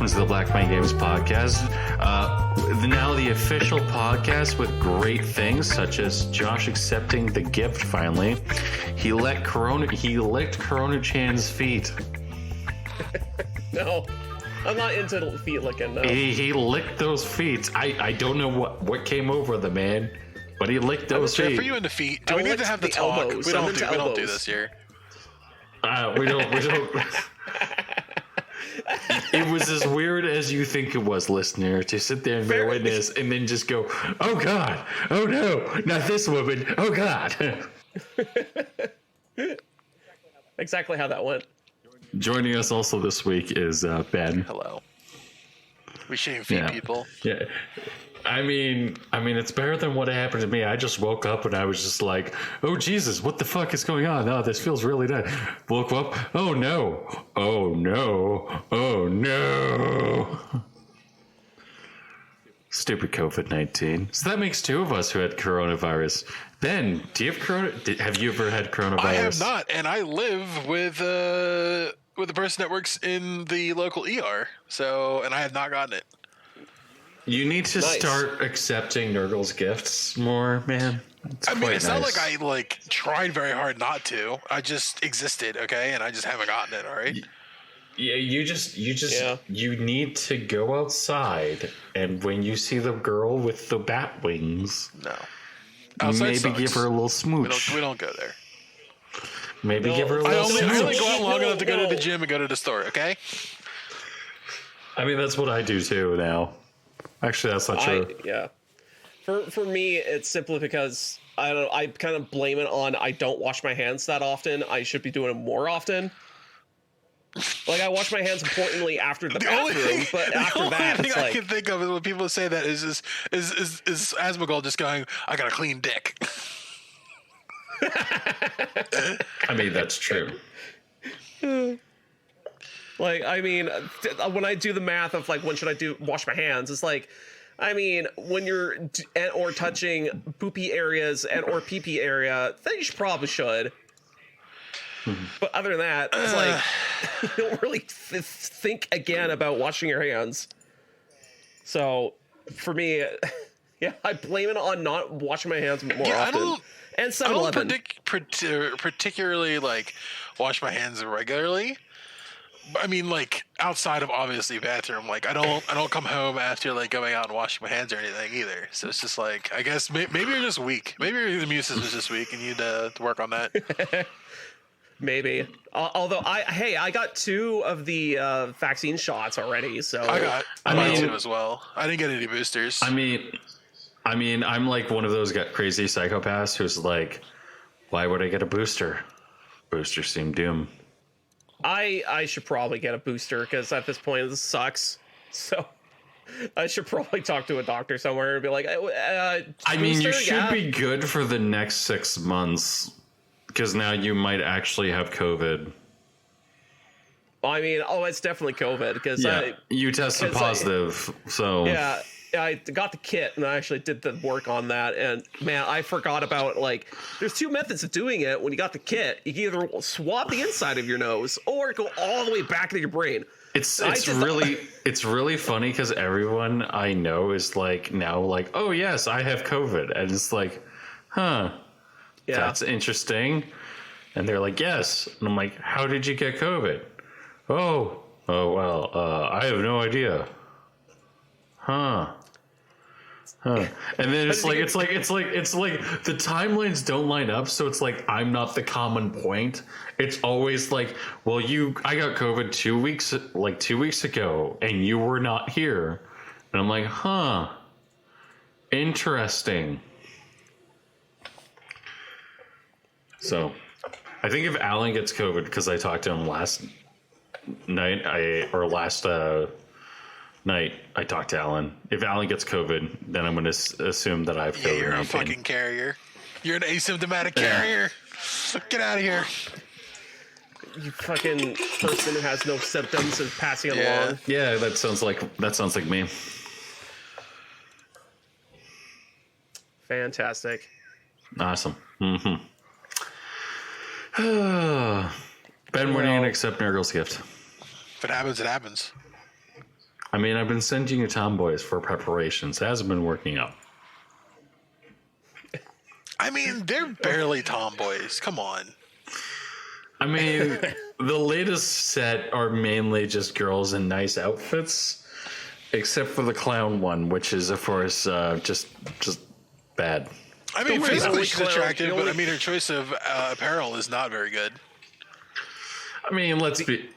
welcome to the Black Mind Games podcast. Now the official podcast with great things such as Josh accepting the gift finally. He licked Corona Chan's feet. No, I'm not into feet licking. No. He licked those feet. I don't know what came over the man, but he licked those feet. For you into feet, do we need to have the talk? elbows. We don't do this here. We don't. It was as weird as you think it was, listener, to sit there and bear witness and then just go, oh God, oh no, not this woman, oh God. Exactly how that went. Joining us also this week is Ben. Hello. We shouldn't feed people. Yeah. I mean, it's better than what happened to me. I just woke up and I was just like, oh, Jesus, what the fuck is going on? Oh, this feels really nice. Woke up. Oh, no. Oh, no. Oh, no. Stupid COVID-19. So that makes two of us who had coronavirus. Ben, do you have have you ever had coronavirus? I have not, and I live with the person that works in the local ER. So, and I have not gotten it. You need to start accepting Nurgle's gifts more, man. It's not like I tried very hard not to. I just existed, okay, and I just haven't gotten it. All right. Yeah, you need to go outside, and when you see the girl with the bat wings, maybe give her a little smooch. We don't go there. Maybe give her a little smooch. I only go out long enough to go to the gym and go to the store. Okay. I mean, that's what I do too now. Actually, that's not true. For me, it's simply because I kind of blame it on I don't wash my hands that often. I should be doing it more often. Like, I wash my hands importantly after the bathroom, but after that, it's like... The only thing I can think of is when people say that is Asmongold just going, I got a clean dick. I mean, that's true. Like, I mean, when I do the math of, like, when should I wash my hands, it's like, I mean, when you're or touching poopy areas or pee-pee area, then you probably should. But other than that, it's like, you don't really think again about washing your hands. So, for me, I blame it on not washing my hands more often. And 7-Eleven. I don't particularly, wash my hands regularly. I mean, outside of obviously bathroom, I don't come home after going out and washing my hands or anything either. So it's just I guess maybe you're just weak. Maybe your immune system is just weak and you need to work on that. Maybe. Although I got 2 of the vaccine shots already. So I got mine too as well. I didn't get any boosters. I mean, I'm like one of those crazy psychopaths who's like, why would I get a booster? Boosters seem doomed. I should probably get a booster because at this point this sucks. So I should probably talk to a doctor somewhere and be like, I mean, you should be good for the next 6 months because now you might actually have COVID. I mean, it's definitely COVID because you tested positive. So yeah. I got the kit and I actually did the work on that, and man, I forgot about there's 2 methods of doing it. When you got the kit, you can either swab the inside of your nose or go all the way back to your brain. It's really funny because everyone I know is now oh yes, I have COVID, and it's that's interesting, and they're like yes, and I'm like, how did you get COVID? Oh well, I have no idea. Huh. And then it's like the timelines don't line up, so it's I'm not the common point. It's always I got COVID 2 weeks ago, and you were not here, and I'm like, huh, interesting. So, I think if Alan gets COVID, because I talked to him last night, I talked to Alan. If Alan gets COVID, then I'm going to assume that I have COVID. Yeah, you're a fucking carrier. You're an asymptomatic carrier. Get out of here. You fucking person who has no symptoms and passing it along. Yeah, that sounds like me. Fantastic. Awesome. Mm-hmm. Ben, when are you going to accept Nurgle's gift? If it happens, it happens. I mean, I've been sending you tomboys for preparations. It hasn't been working out. I mean, they're barely tomboys. Come on. I mean, the latest set are mainly just girls in nice outfits, except for the clown one, which is, of course, just bad. I mean, worry, physically the she's only attractive, clown- but I mean, her choice of apparel is not very good. I mean, let's be...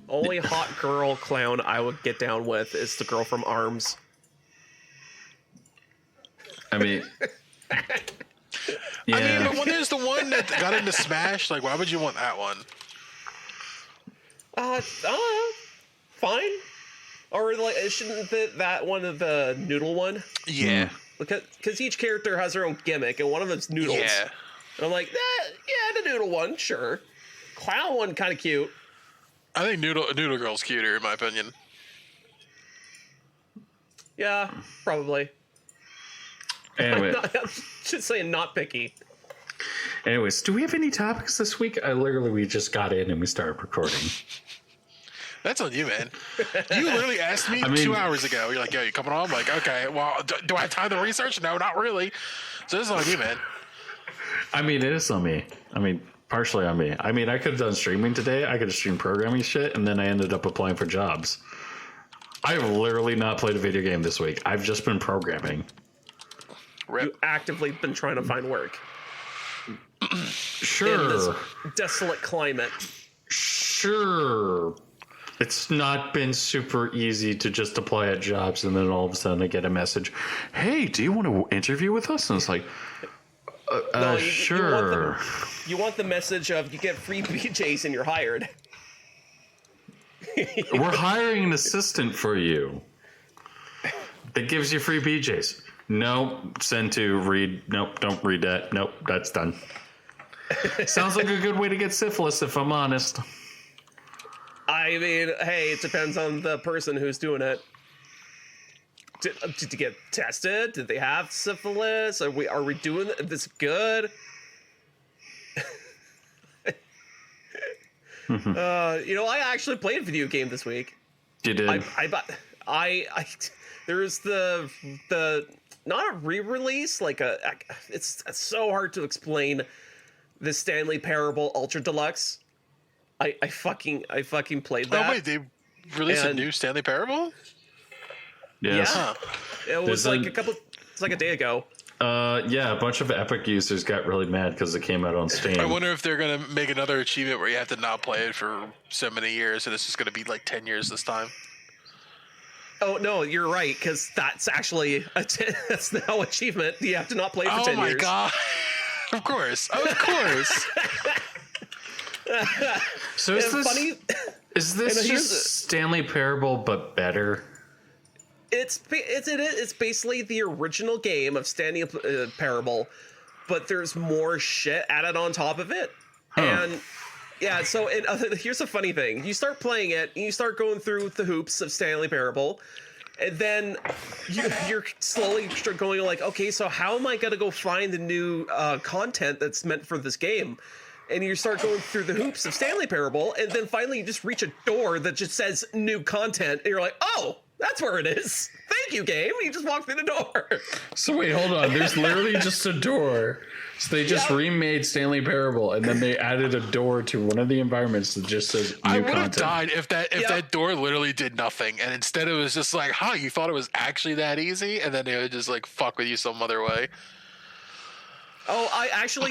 Only hot girl clown I would get down with is the girl from Arms. I mean... Yeah. I mean, but when there's the one that got into Smash, like, why would you want that one? Fine. Or like, shouldn't that one of the noodle one? Yeah. Because each character has their own gimmick, and one of them's noodles. Yeah. And I'm like, yeah, the noodle one, sure. Clown one, kind of cute. I think Noodle Girl's cuter, in my opinion. Yeah, probably. Anyway. I'm just saying, not picky. Anyways, do we have any topics this week? We just got in and we started recording. That's on you, man. You literally asked me 2 hours ago. You're like, yo, you coming on? I'm like, okay, well, do I have time to research? No, not really. So this is on you, man. I mean, it is on me. I mean, partially on me. I mean, I could have done streaming today. I could have streamed programming shit, and then I ended up applying for jobs. I've literally not played a video game this week. I've just been programming. Rip. You actively been trying to find work. Sure. In this desolate climate. Sure. It's not been super easy to just apply at jobs and then all of a sudden I get a message, hey, do you want to interview with us? And it's like, sure. You want the message of you get free BJs and you're hired. We're hiring an assistant for you that gives you free BJs. No, send to read. Nope, don't read that. Nope, that's done. Sounds like a good way to get syphilis, if I'm honest. I mean, hey, it depends on the person who's doing it. Did you get tested? Did they have syphilis? Are we doing this good? I actually played a video game this week. You did. There's the not a re-release, like it's so hard to explain. The Stanley Parable Ultra Deluxe. I fucking played that. Oh wait, they released a new Stanley Parable? Yes. Yeah. It was it's like a day ago. Yeah, a bunch of Epic users got really mad because it came out on Steam. I wonder if they're gonna make another achievement where you have to not play it for so many years, and it's just gonna be like 10 years this time. Oh no, you're right, because that's actually that's now achievement. You have to not play for 10 years. Oh my god! Of course. So is this funny? Is this just Stanley Parable but better? It's basically the original game of Stanley Parable, but there's more shit added on top of it. Huh. And yeah, so here's a funny thing: you start playing it, and you start going through the hoops of Stanley Parable, and then you're slowly going like, okay, so how am I gonna go find the new content that's meant for this game? And you start going through the hoops of Stanley Parable, and then finally you just reach a door that just says new content, and you're like, oh, that's where it is. Thank you, game. You just walk through the door. So wait, hold on. There's literally just a door. So they just remade Stanley Parable, and then they added a door to one of the environments that just says new I would have content. died if that door literally did nothing, and instead it was just like, huh, you thought it was actually that easy, and then they would just like fuck with you some other way. Oh,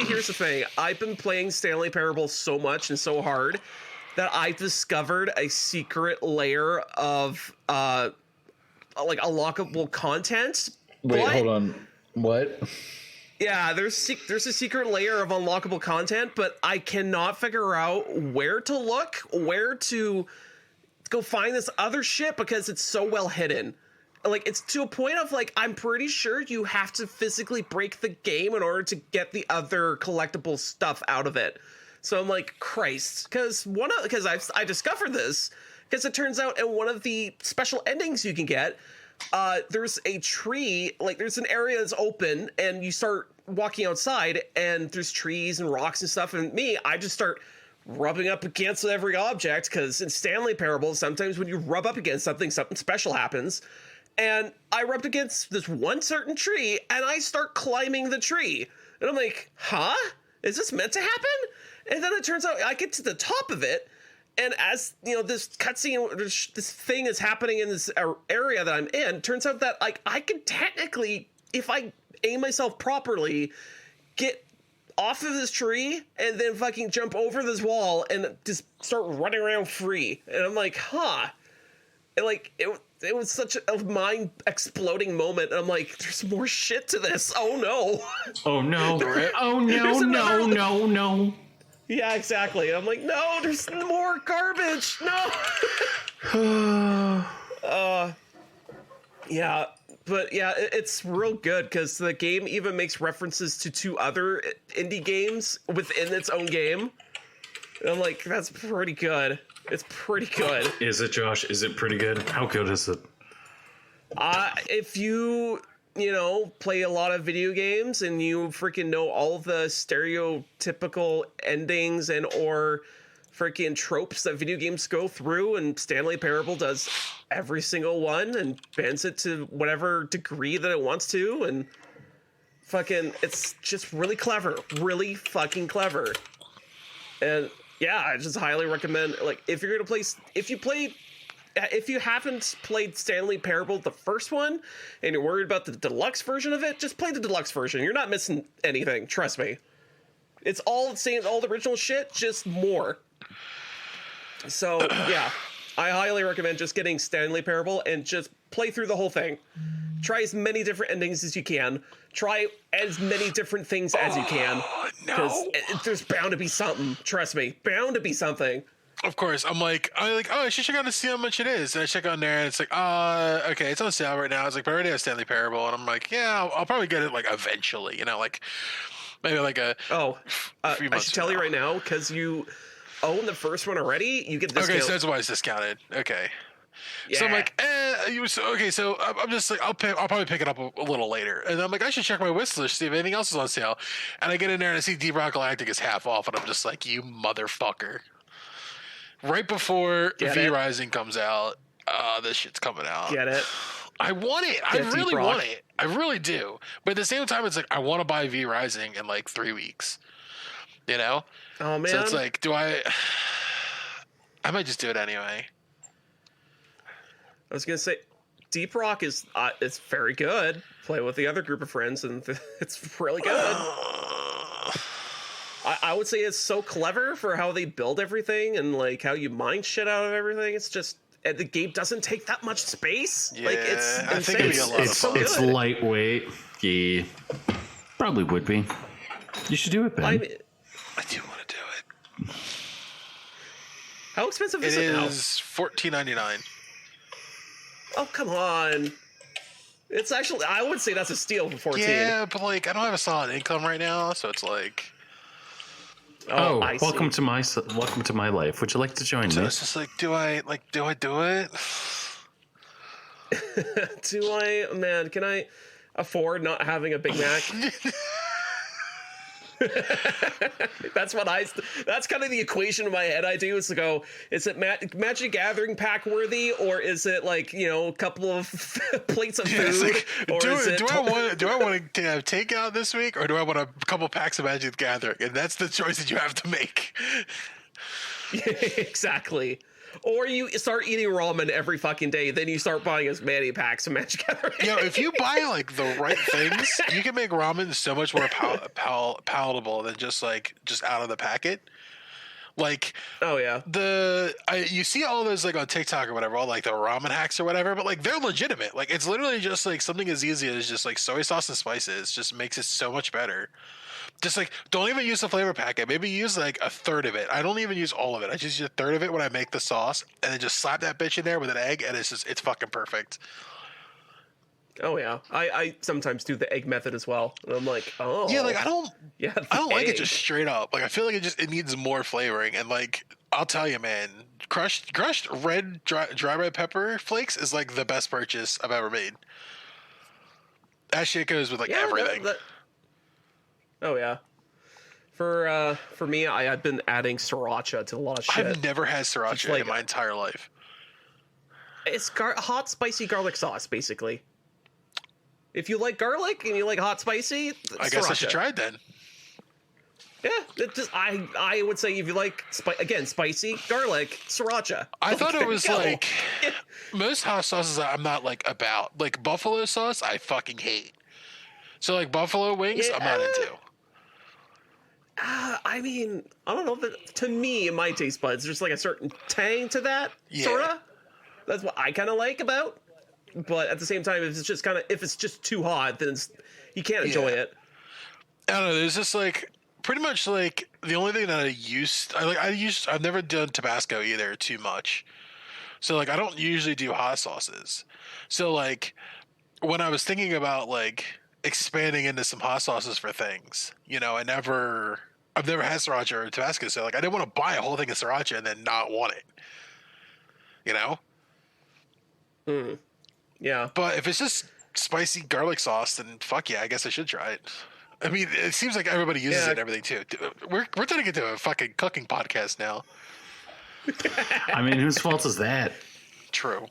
here's the thing. I've been playing Stanley Parable so much and so hard that I discovered a secret layer of like unlockable content. Wait, hold on. What? Yeah, there's a secret layer of unlockable content, but I cannot figure out where to look, where to go find this other shit because it's so well hidden. Like, it's to a point of, like, I'm pretty sure you have to physically break the game in order to get the other collectible stuff out of it. So I'm like, Christ, because I discovered this because it turns out in one of the special endings you can get, there's a tree, like there's an area that's open and you start walking outside and there's trees and rocks and stuff. And I just start rubbing up against every object, because in Stanley Parable, sometimes when you rub up against something, something special happens. And I rubbed against this one certain tree, and I start climbing the tree. And I'm like, huh? Is this meant to happen? And then it turns out I get to the top of it, and as, you know, this cutscene, this thing is happening in this area that I'm in, turns out that, like, I can technically, if I aim myself properly, get off of this tree and then fucking jump over this wall and just start running around free. And I'm like, huh. And, like, it was such a mind exploding moment. And I'm like, there's more shit to this. Oh no. Oh no. Oh no, no, no, no. Yeah, exactly. And I'm like, no, there's more garbage. No. Yeah, but yeah, it's real good because the game even makes references to 2 other indie games within its own game. And I'm like, that's pretty good. It's pretty good. Is it, Josh? Is it pretty good? How good is it? If you know, play a lot of video games and you freaking know all the stereotypical endings and or freaking tropes that video games go through, and Stanley Parable does every single one and bends it to whatever degree that it wants to, and fucking, it's just really clever, really fucking clever. And yeah, I just highly recommend, like, if you're gonna play, if you haven't played Stanley Parable, the first one, and you're worried about the deluxe version of it, just play the deluxe version. You're not missing anything, trust me. It's all the same, all the original shit, just more. So yeah, I highly recommend just getting Stanley Parable and just play through the whole thing. Try as many different endings as you can. Try as many different things as you can. Because there's bound to be something. Trust me, bound to be something. Of course, I'm like, oh, I should check out to see how much it is. And I check on there, and it's like, okay, it's on sale right now. It's like, but I already have Stanley Parable, and I'm like, yeah, I'll probably get it like eventually, you know, like maybe like a few months. I should tell you right now, because you own the first one already, you get this. Okay, so that's why it's discounted. Okay. Yeah. So I'm like, okay, so I'm just like, I'll probably pick it up a little later. And I'm like, I should check my wish list, see if anything else is on sale. And I get in there and I see Deep Rock Galactic is half off, and I'm just like, you motherfucker. Right before V Rising comes out, this shit's coming out. Get it? I want it. I really want it. I really do. But at the same time, it's like, I want to buy V Rising in like 3 weeks. You know? Oh, man. So it's like, I might just do it anyway. I was gonna say, Deep Rock is it's very good. Play with the other group of friends, and it's really good. I would say it's so clever for how they build everything and like how you mine shit out of everything. It's just, and the game doesn't take that much space. Yeah, like it's I think insane. it'd be a lot of fun. It's lightweight. Yeah, probably would be. You should do it, Ben. I do want to do it. How expensive is it now? It is $14.99. Oh, come on. It's actually, I would say that's a steal for 14. Yeah, but like, I don't have a solid income right now, so it's like. Oh, welcome to my life. Would you like to join So me? it's just like, do I do it? Man, can I afford not having a Big Mac? That's kind of the equation in my head I do, is to go, is it Magic Gathering pack worthy, or is it like, you know, a couple of plates of food? Like, or do I want to have takeout this week, or do I want a couple packs of Magic the Gathering? And that's the choice that you have to make. Yeah, exactly. Or you start eating ramen every fucking day, then you start buying as many packs of Magic Gathering. You know, if you buy like the right things, you can make ramen so much more palatable than just out of the packet. Like, oh yeah, you see all those like on TikTok or whatever, all like the ramen hacks or whatever, but like they're legitimate. Like, it's literally just like something as easy as just like soy sauce and spices just makes it so much better. Just like, don't even use the flavor packet. Maybe use like a third of it. I don't even use all of it. I just use a third of it when I make the sauce, and then just slap that bitch in there with an egg, and it's fucking perfect. Oh yeah, I sometimes do the egg method as well, and I'm like, oh yeah, like I don't like it just straight up. Like, I feel like it needs more flavoring, and like, I'll tell you, man, crushed red dry red pepper flakes is like the best purchase I've ever made. That shit goes with like everything. Oh yeah, For me, I've been adding sriracha to a lot of shit. I've never had sriracha like- in my entire life. It's hot, spicy garlic sauce, basically. If you like garlic and you like hot, spicy, I guess I should sriracha. try it then. Yeah, it just I would say if you like spicy garlic, sriracha. I thought it was Go. like most hot sauces I'm not like about. Like buffalo sauce, I fucking hate. So like buffalo wings, I'm not into. I mean, I don't know. But to me, in my taste buds, there's like a certain tang to that, Yeah. sorta. That's what I kind of like about. But at the same time, if it's just too hot, then you can't enjoy Yeah. it. I don't know. There's just like pretty much like the only thing that I've never done Tabasco either too much. So like I don't usually do hot sauces. So like when I was thinking about like expanding into some hot sauces for things, you know, I've never had sriracha or Tabasco, so like I didn't want to buy a whole thing of sriracha and then not want it. You know? Yeah. But if it's just spicy garlic sauce, then fuck yeah, I guess I should try it. I mean, it seems like everybody uses it and everything too. We're turning into a fucking cooking podcast now. I mean, whose fault is that? True.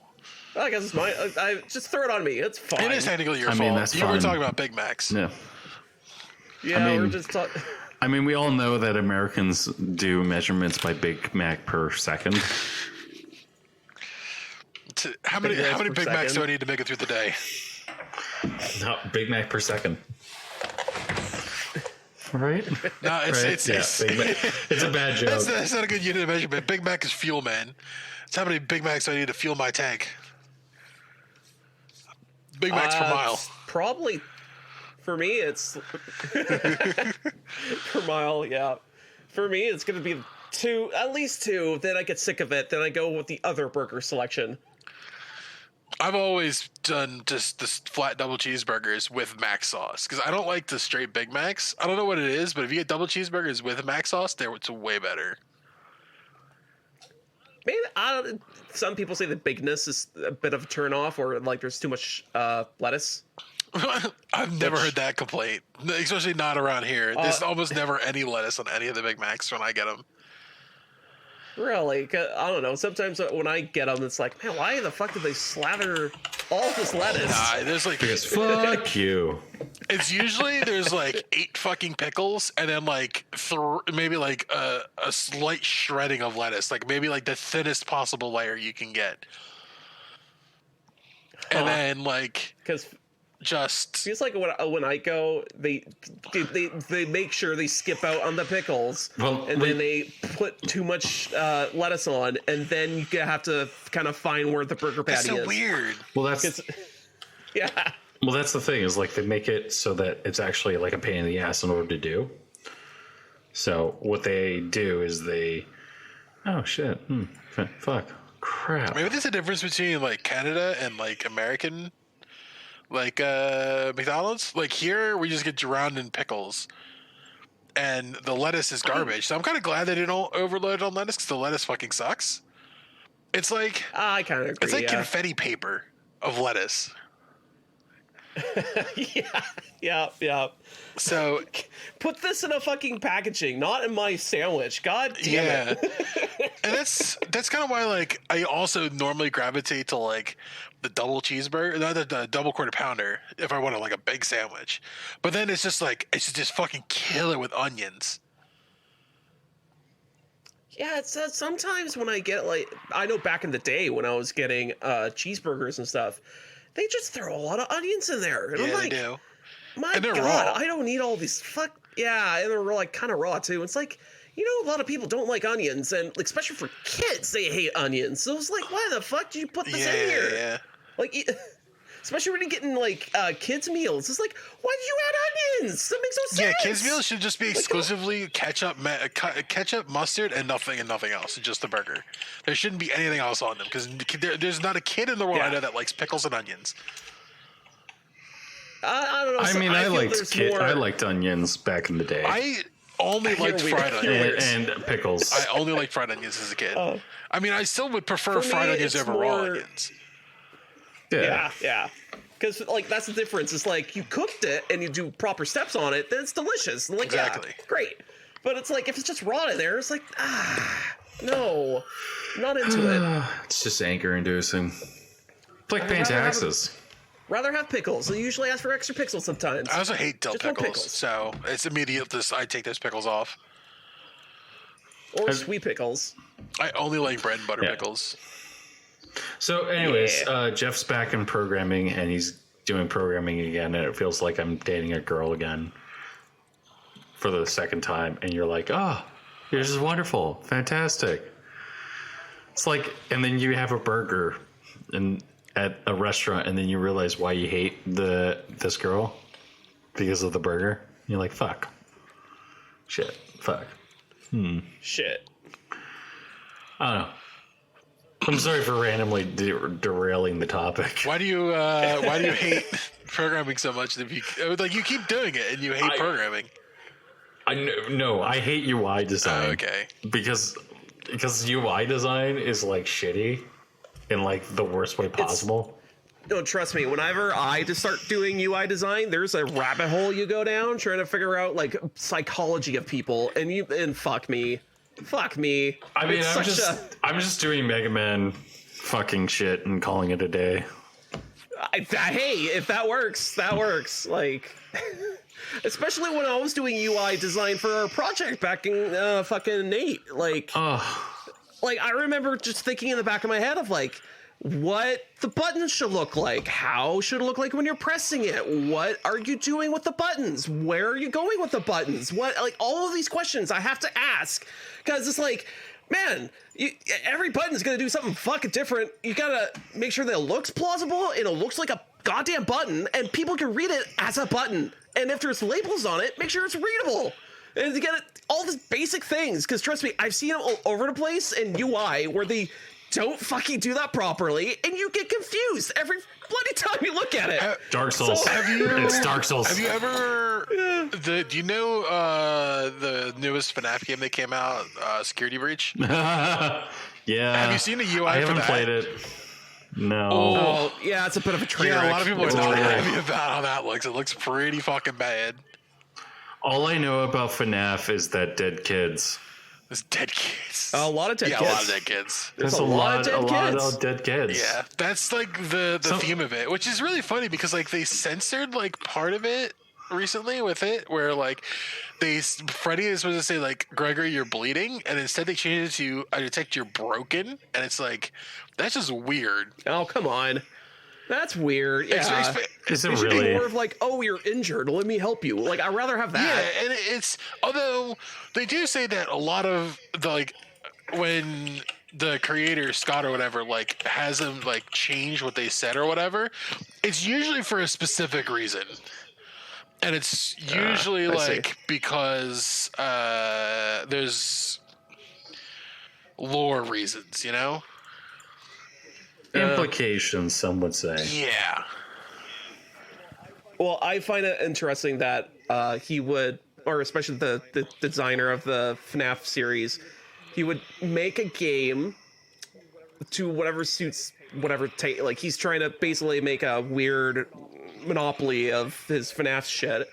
I guess it's mine. I just throw it on me. It's fine. It is technically your I fault. mean, that's You were fine. talking about Big Macs. Yeah. Yeah, I mean- we're just talking. I mean, we all know that Americans do measurements by Big Mac per second. How many Macs per Big Macs do second. I need to make it through the day? Not Big Mac per second. Right? No, it's Right? it's Yeah, it's, Big Mac. It's a bad joke. that's not a good unit of measurement. Big Mac is fuel, man. It's how many Big Macs do I need to fuel my tank. Big Macs per mile. It's probably for me. It's per mile. Yeah, for me, it's gonna be two, at least two. Then I get sick of it. Then I go with the other burger selection. I've always done just this flat double cheeseburgers with mac sauce because I don't like the straight Big Macs. I don't know what it is, but if you get double cheeseburgers with mac sauce, it's way better. Maybe I don't. Some people say the bigness is a bit of a turn off, or like there's too much lettuce. I've never heard that complaint, especially not around here. There's almost never any lettuce on any of the Big Macs when I get them. Really? 'Cause I don't know. Sometimes when I get them, it's like, man, why the fuck did they slather all this lettuce? There's like Because fuck you. it's usually there's like 8 fucking pickles and then like maybe like a slight shredding of lettuce, like maybe like the thinnest possible layer you can get, and then like Because just feels like when I go, they make sure they skip out on the pickles, Well, and wait. then they put too much lettuce on, and then you have to kind of find where the burger it's patty so is. weird. Well, that's It's, yeah. well, that's the thing is like they make it so that it's actually like a pain in the ass in order to do. So what they do is oh shit, fuck, crap. Maybe there's a difference between like Canada and like American, like McDonald's. Like here, we just get drowned in pickles, and the lettuce is garbage. So I'm kind of glad they didn't overload it on lettuce because the lettuce fucking sucks. It's like I kind of agree. it's like yeah. confetti paper of lettuce. yeah. So Put this in a fucking packaging, not in my sandwich. God damn yeah, it. and that's kind of why like I also normally gravitate to like the double cheeseburger, the double quarter pounder if I want like a big sandwich. But then it's just like it's just fucking kill it with onions. Yeah, it's sometimes when I get like, I know back in the day when I was getting cheeseburgers and stuff, they just throw a lot of onions in there. And Yeah, I'm they like, do. my And they're God, raw. I don't need all these yeah, and they're like kind of raw too. It's like, you know, a lot of people don't like onions, and like, especially for kids, they hate onions. So it's like, why the fuck did you put this in here? Yeah. Like, especially when you're getting like kids meals, it's like, why did you add onions? That makes no sense. Yeah, kids meals should just be exclusively ketchup, mustard, and nothing else. Just the burger. There shouldn't be anything else on them because there's not a kid in the world I Yeah. know that likes pickles and onions. I don't know. I mean, feel there's I liked onions back in the day, I only liked weird. fried You're onions. and pickles. I only liked fried onions as a kid. I mean, I still would prefer For me, fried onions it's over raw more- onions. Yeah. Because like that's the difference. It's like you cooked it and you do proper steps on it, then it's delicious. And, like, Exactly. yeah, great. But it's like, if it's just raw in there, it's like, no, not into it. It's just anger inducing. It's like paying taxes. Rather have pickles. I usually ask for extra pickles sometimes. I also hate dill Just no pickles, so it's immediate. I take those pickles off. Or sweet pickles. I only like bread and butter Yeah. pickles. So, anyways, Jeff's back in programming, and he's doing programming again, and it feels like I'm dating a girl again for the second time. And you're like, oh, this is wonderful, fantastic. It's like, and then you have a burger at a restaurant, and then you realize why you hate this girl because of the burger. You're like, fuck, shit, fuck. Shit. I don't know. I'm sorry for randomly derailing the topic. Why do you hate programming so much? If you keep doing it and you hate programming. I hate UI design. Okay. Because UI design is like shitty in like the worst way possible. No, trust me. Whenever I just start doing UI design, there's a rabbit hole you go down trying to figure out like psychology of people, and fuck me. I mean, I'm just doing Mega Man fucking shit and calling it a day. Hey, if that works, that works. Like, especially when I was doing UI design for our project back in fucking Nate. Like, like I remember just thinking in the back of my head of like, what the buttons should look like. How should it look like when you're pressing it? What are you doing with the buttons? Where are you going with the buttons? What, like, all of these questions I have to ask, because it's like, man, every button's gonna do something fucking different. You gotta make sure that it looks plausible and it looks like a goddamn button, and people can read it as a button. And if there's labels on it, make sure it's readable. And to get it, all these basic things, because trust me, I've seen them all over the place in UI where they don't fucking do that properly, and you get confused every bloody time you look at it. Dark Souls. It's Dark Souls. Have you ever? Do you know the newest FNAF game that came out, Security Breach? Yeah. Have you seen the UI? I for haven't that? played it. No. Oh, yeah, it's a bit of a train Yeah, wreck. a lot of people are It's a not train wreck. happy about how that looks. It looks pretty fucking bad. All I know about FNAF is that dead kids. There's dead kids. A lot of dead kids. Yeah, a lot of dead kids. There's a lot of dead kids. Yeah, that's like the theme of it, which is really funny because like they censored like part of it recently with it, where like Freddy is supposed to say like, Gregory, you're bleeding, and instead they changed it to, I detect you're broken, and it's like, that's just weird. Oh, come on. That's weird. Yeah. Is it It should be really? more of like, oh, you're injured. Let me help you. Like, I'd rather have that. Yeah, and it's, although they do say that a lot of the like, when the creator Scott or whatever like has them like change what they said or whatever, it's usually for a specific reason, and it's usually like because there's lore reasons, you know. Implications, some would say. Yeah. Well, I find it interesting that he would, or especially the designer of the FNAF series, he would make a game to whatever suits whatever like he's trying to basically make a weird monopoly of his FNAF shit.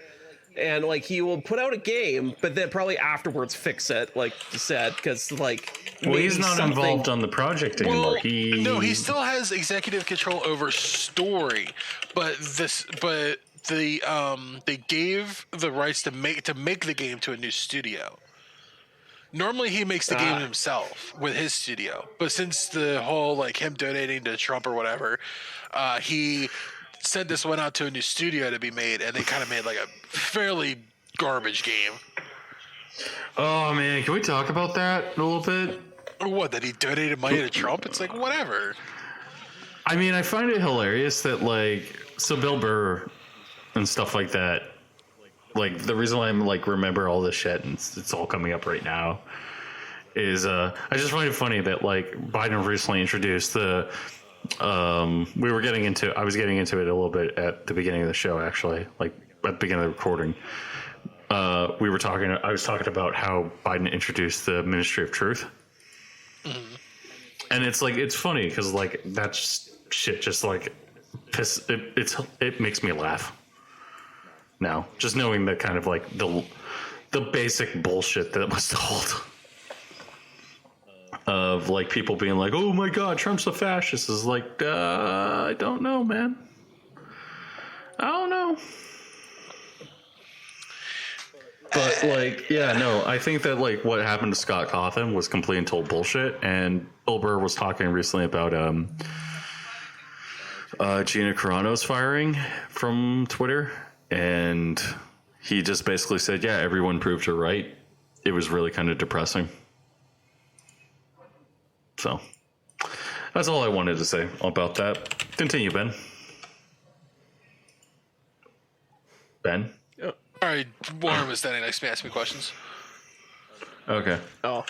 And like he will put out a game, but then probably afterwards fix it, like you said, because like Well, he's maybe not something- involved on the project anymore. Well, no, he still has executive control over story, but they gave the rights to make the game to a new studio. Normally he makes the game himself with his studio, but since the whole like him donating to Trump or whatever, he sent this one out to a new studio to be made, and they kind of made like a fairly garbage game. Oh man, can we talk about that a little bit? What, that he donated money to Trump? It's like, whatever. I mean, I find it hilarious that like, so Bill Burr and stuff like that, like the reason why I'm like remember all this shit and it's all coming up right now is I just find it funny that like Biden recently introduced the I was getting into it a little bit at the beginning of the show, actually, like at the beginning of the recording. I was talking about how Biden introduced the Ministry of Truth. Mm-hmm. And it's like, it's funny because like that's shit just like it makes me laugh now, just knowing that kind of like the the basic bullshit that was told. Of like people being like, "Oh my God, Trump's a fascist," is like, I don't know, man. I don't know. But like, yeah, no, I think that like what happened to Scott Cawthon was complete and total bullshit. And Bill Burr was talking recently about Gina Carano's firing from Twitter, and he just basically said, "Yeah, everyone proved her right." It was really kind of depressing. So that's all I wanted to say about that. Continue, Ben. Ben? All right, Warren was standing next to me, ask me questions. Okay. Oh,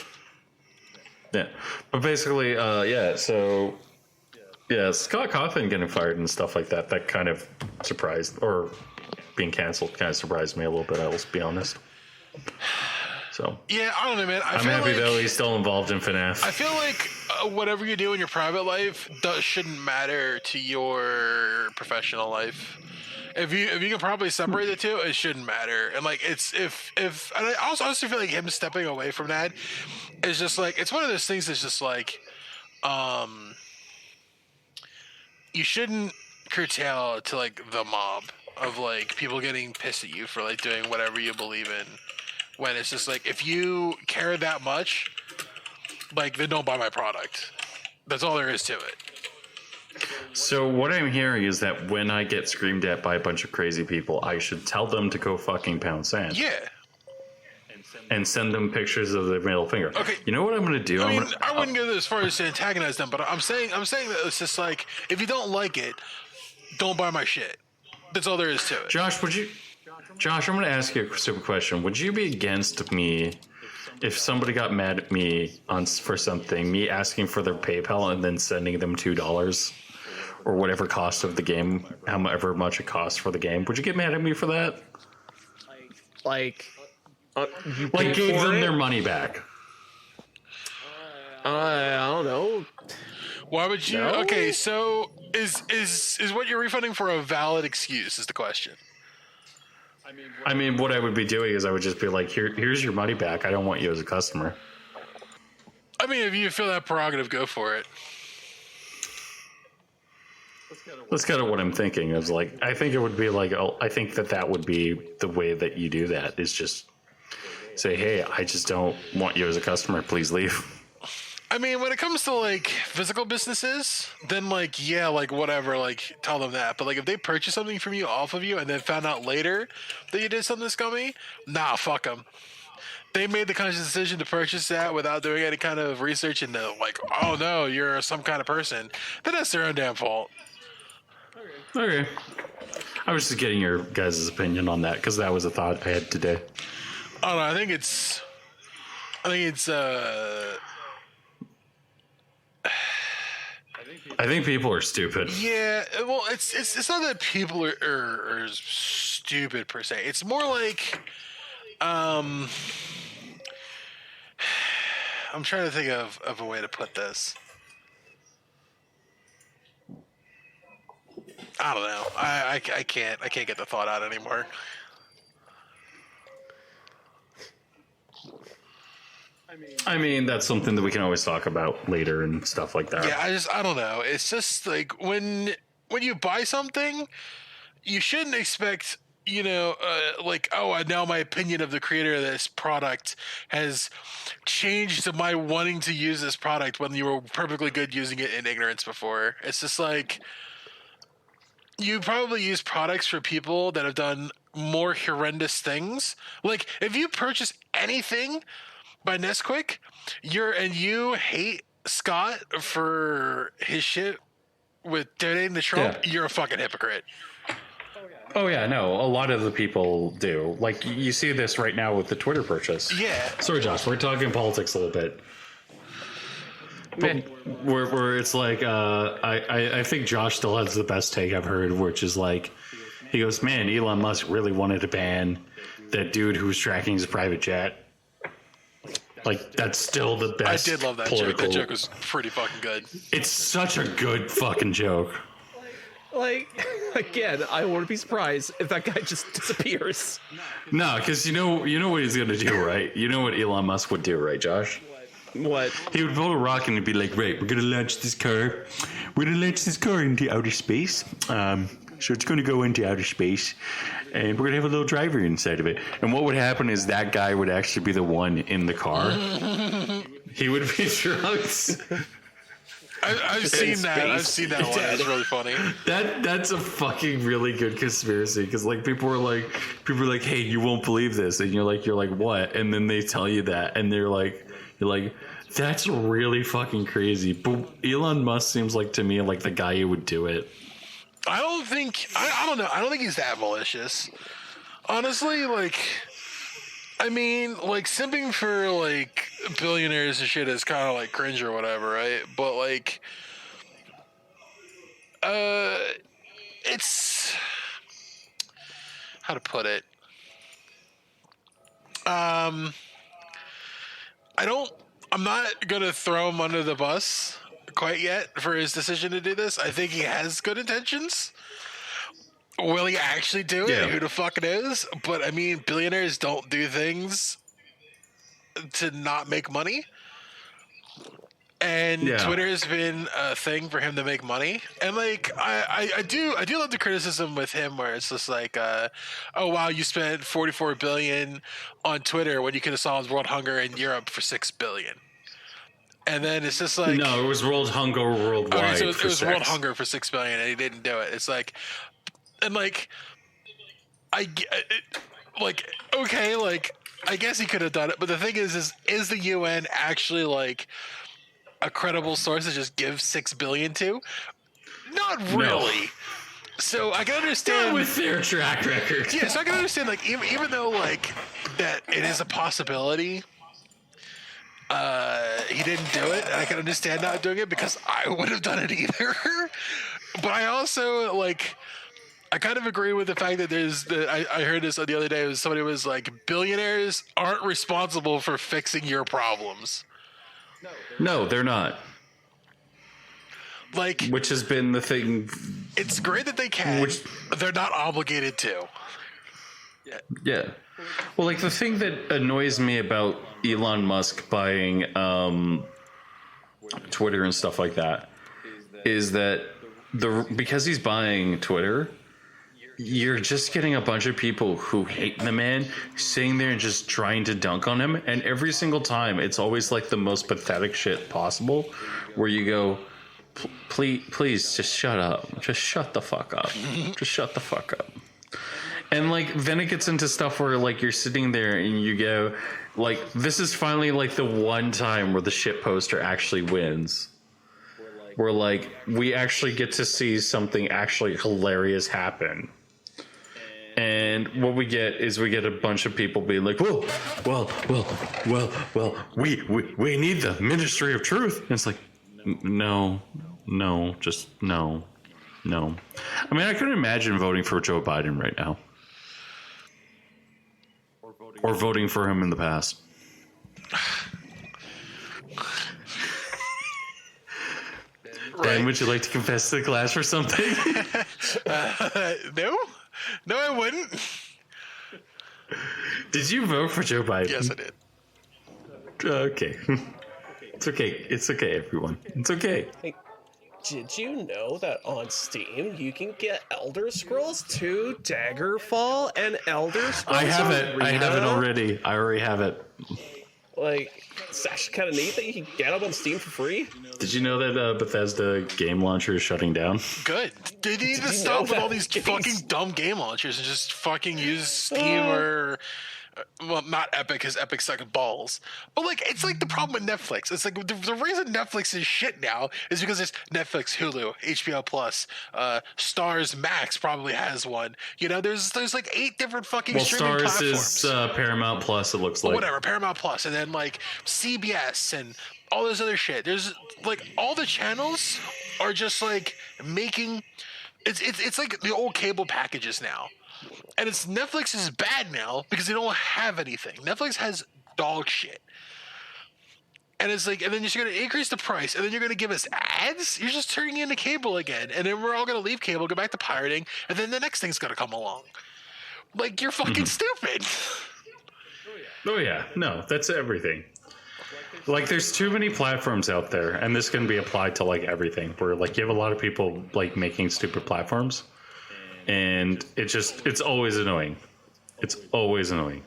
Yeah. But basically, yeah, so, yeah, Scott Cawthon getting fired and stuff like that, that kind of surprised, or being canceled kind of surprised me a little bit, I will be honest. So. Yeah, I don't know, man. I'm happy though he's still involved in FNAF. I feel like whatever you do in your private life shouldn't matter to your professional life. If you can probably separate the two, it shouldn't matter. And like it's if and I also feel like him stepping away from that is just like it's one of those things that's just like you shouldn't curtail to like the mob of like people getting pissed at you for like doing whatever you believe in. When it's just like, if you care that much, like, then don't buy my product. That's all there is to it. So what I'm hearing is that when I get screamed at by a bunch of crazy people, I should tell them to go fucking pound sand. Yeah. And send them pictures of their middle finger. Okay. You know what I'm going to do? I mean, I wouldn't go as far as to antagonize them, but I'm saying that it's just like, if you don't like it, don't buy my shit. That's all there is to it. Josh, I'm going to ask you a stupid question. Would you be against me if somebody got mad at me for something, me asking for their PayPal and then sending them $2 or whatever cost of the game, however much it costs for the game? Would you get mad at me for that? You Gave them their money back. I don't know. Why would you? No? Okay, so is what you're refunding for a valid excuse? Is the question. I mean, what I would be doing is I would just be like, here's your money back. I don't want you as a customer. I mean, if you feel that prerogative, go for it. That's kind of what I'm thinking. Is like, I think it would be like, I think that would be the way that you do that is just say, hey, I just don't want you as a customer. Please leave. I mean, when it comes to like physical businesses, then like, yeah, like whatever, like tell them that. But like if they purchase something from you off of you and then found out later that you did something scummy, nah, fuck them. They made the conscious decision to purchase that without doing any kind of research into like, oh no, you're some kind of person. Then that's their own damn fault. Okay. I was just getting your guys' opinion on that because that was a thought I had today. I don't know. I think it's I think people are stupid. yeah. Well, it's not that people are stupid per se. It's more like, I'm trying to think of a way to put this. I don't know. I can't get the thought out anymore. I mean, that's something that we can always talk about later and stuff like that. Yeah, I don't know. It's just like when you buy something, you shouldn't expect, like, oh, now my opinion of the creator of this product has changed to my wanting to use this product when you were perfectly good using it in ignorance before. It's just like you probably use products for people that have done more horrendous things. Like if you purchase anything by Nesquik, you hate Scott for his shit with donating to Trump, You're a fucking hypocrite. Oh yeah, no, a lot of the people do. Like you see this right now with the Twitter purchase. Yeah. Sorry, Josh, we're talking politics a little bit. But where it's like, I think Josh still has the best take I've heard, which is like, he goes, man, Elon Musk really wanted to ban that dude who was tracking his private jet. Like, that's still the best. I did love that joke. That joke was pretty fucking good. It's such a good fucking joke. Like, again, I wouldn't be surprised if that guy just disappears. No, because you know what he's gonna do, right? You know what Elon Musk would do, right, Josh? What? He would pull a rock and he'd be like, right, we're gonna launch this car. We're gonna launch this car into outer space. So it's gonna go into outer space, and we're gonna have a little driver inside of it. And what would happen is that guy would actually be the one in the car. He would be drugs. I've seen that. I've seen that one. It's really funny. That's a fucking really good conspiracy, because like people are like, hey, you won't believe this, and you're like what? And then they tell you that, and you're like, that's really fucking crazy. But Elon Musk seems like to me like the guy who would do it. I don't think. I don't know. I don't think he's that malicious. Honestly, like, I mean, like simping for like billionaires and shit is kind of like cringe or whatever, right? But like, it's how to put it. I'm not gonna throw him under the bus quite yet for his decision to do this. I think he has good intentions. Will he actually do it? Yeah. Who the fuck knows? But I mean, billionaires don't do things to not make money. And Yeah. Twitter has been a thing for him to make money. And like I do love the criticism with him where it's just like oh wow, you spent 44 billion on Twitter when you could have solved world hunger in Europe for 6 billion. And then it's just like, no, it was world hunger worldwide. okay, so it was for world sex. hunger for 6 billion and he didn't do it. It's like, and like like okay, like I guess he could have done it, but the thing is the UN actually like a credible source to just give 6 billion to? Not really. So I can understand with their track record. yeah, so I can understand like even though like that it is a possibility, he didn't do it, and I can understand not doing it because I would have done it either. But I also like I kind of agree with the fact that I heard this the other day. Somebody was like, billionaires aren't responsible for fixing your problems. No, they're not. Like, Which has been the thing. it's great that they can. They're not obligated to. Yeah. Well, like the thing that annoys me about Elon Musk buying Twitter and stuff like that is that because he's buying Twitter, you're just getting a bunch of people who hate the man sitting there and just trying to dunk on him. And every single time, it's always like the most pathetic shit possible where you go, please just shut up. Just shut the fuck up. Just shut the fuck up. And like, then it gets into stuff where like you're sitting there and you go, like, this is finally like the one time where the shit poster actually wins. Where like we actually get to see something actually hilarious happen. And what we get is a bunch of people being like, well, we need the Ministry of Truth. And it's like, no. I mean, I couldn't imagine voting for Joe Biden right now. Or voting for him in the past. Dan, would you like to confess to the class for something? No, I wouldn't. Did you vote for Joe Biden? Yes, I did. Okay. It's okay, everyone. It's okay. Hey, did you know that on Steam you can get Elder Scrolls 2 Daggerfall and Elder Scrolls I have it. Arena? I have it already. I already have it. Like, it's actually kind of neat that you can get them on Steam for free. Did you know that Bethesda game launcher is shutting down? Good. They need to you stop know with that all these games- fucking dumb game launchers and just fucking use Steam or... well, not Epic, because Epic sucks balls. But, like, it's like the problem with Netflix. It's like the reason Netflix is shit now is because it's Netflix, Hulu, HBO Plus, Stars Max probably has one. You know, there's like 8 different fucking streaming Stars platforms. is Paramount Plus, it looks like. Whatever, Paramount Plus, and then, like, CBS and all this other shit. There's, like, all the channels are just, like, making... It's like the old cable packages now. And it's Netflix is bad now because they don't have anything. Netflix has dog shit. And it's like, and then you're going to increase the price, and then you're going to give us ads? You're just turning into cable again. And then we're all going to leave cable, go back to pirating, and then the next thing's going to come along. Like, you're fucking stupid. Oh yeah, no, that's everything. Like, there's too many platforms out there, and this can be applied to like everything. Where like you have a lot of people like making stupid platforms, and it's always annoying. It's always annoying.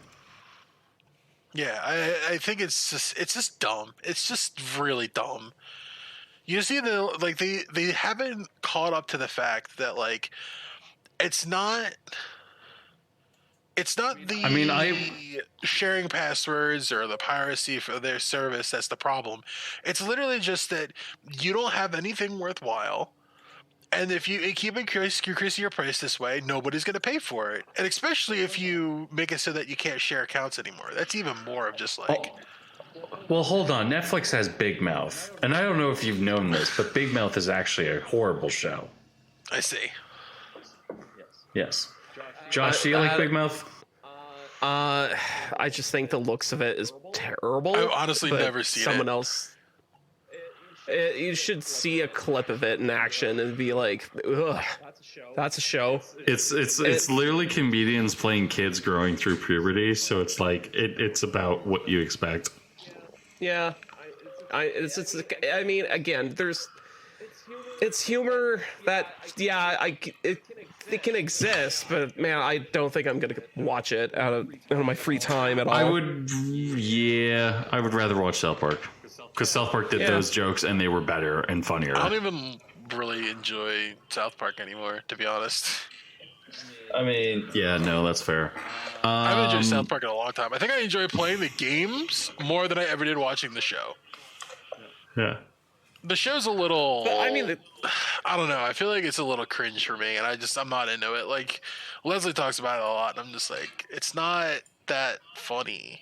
Yeah, I think it's just dumb. It's just really dumb. You see they haven't caught up to the fact that like it's not the sharing passwords or the piracy for their service that's the problem. It's literally just that you don't have anything worthwhile. And if you keep increasing your price this way, nobody's going to pay for it. And especially if you make it so that you can't share accounts anymore. That's even more of just like... Well, hold on. Netflix has Big Mouth. And I don't know if you've known this, but Big Mouth is actually a horrible show. I see. Yes. Josh, do you like Big Mouth? I just think the looks of it is terrible. I've honestly never seen someone else. You should see a clip of it in action and be like, ugh, that's a show. It's literally comedians playing kids growing through puberty, so it's like it's about what you expect. Yeah, I mean, again, it's humor that it can exist, but man, I don't think I'm gonna watch it out of my free time at all. I would rather watch South Park. Because South Park did those jokes, and they were better and funnier. I don't even really enjoy South Park anymore, to be honest. I mean, yeah, no, that's fair. I haven't enjoyed South Park in a long time. I think I enjoy playing the games more than I ever did watching the show. Yeah. The show's a little... But, I mean... I don't know. I feel like it's a little cringe for me, and I'm not into it. Like, Leslie talks about it a lot, and I'm just like, it's not that funny.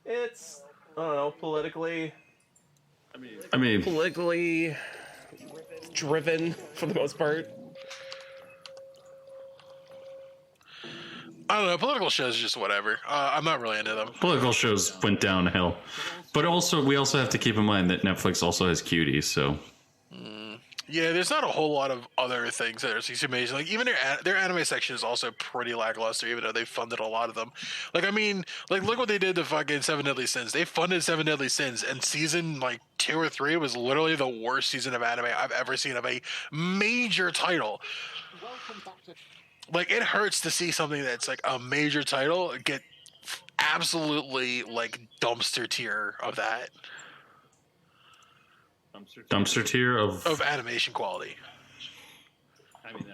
It's, I don't know, politically driven for the most part. I don't know. Political shows are just whatever. I'm not really into them. Political shows went downhill. But we also have to keep in mind that Netflix also has cuties, so... Yeah, there's not a whole lot of other things that are amazing. Like, even their anime section is also pretty lackluster, even though they funded a lot of them. Like, I mean, like, look what they did to fucking Seven Deadly Sins. They funded Seven Deadly Sins, and season, like, 2 or 3 was literally the worst season of anime I've ever seen of a major title. Like, it hurts to see something that's, like, a major title get absolutely, like, dumpster tier of that. Dumpster tier of animation quality.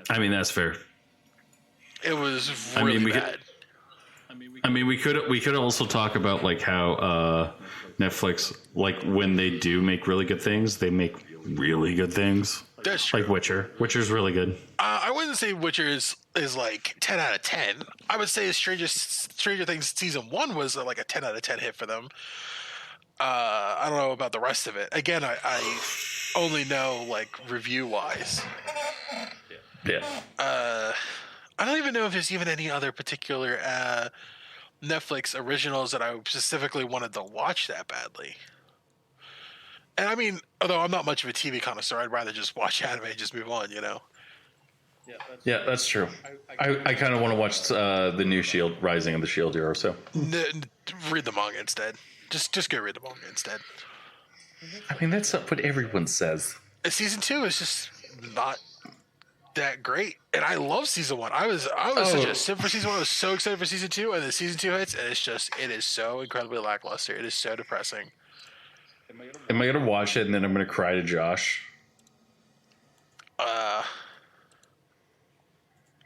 I mean, that's fair. It was really bad. We could also talk about like how Netflix, like when they do make really good things, they make really good things. That's true. Like Witcher. Witcher's really good. I wouldn't say Witcher is like 10 out of 10. I would say Stranger Things season 1 was like a 10 out of 10 hit for them. I don't know about the rest of it. Again, I only know like review wise. Yeah. I don't even know if there's even any other particular Netflix originals that I specifically wanted to watch that badly. And I mean, although I'm not much of a TV connoisseur, I'd rather just watch anime and just move on, you know? Yeah, that's true. I kind of want to watch the new Shield, Rising of the Shield Hero, so. Read the manga instead. Just go read the manga instead. I mean, that's what everyone says. Season 2 is just not that great, and I love season 1. I was such a simp for season 1. I was so excited for season 2, and then season 2 hits, and it is so incredibly lackluster. It is so depressing. Am I gonna watch it and then I'm gonna cry to Josh?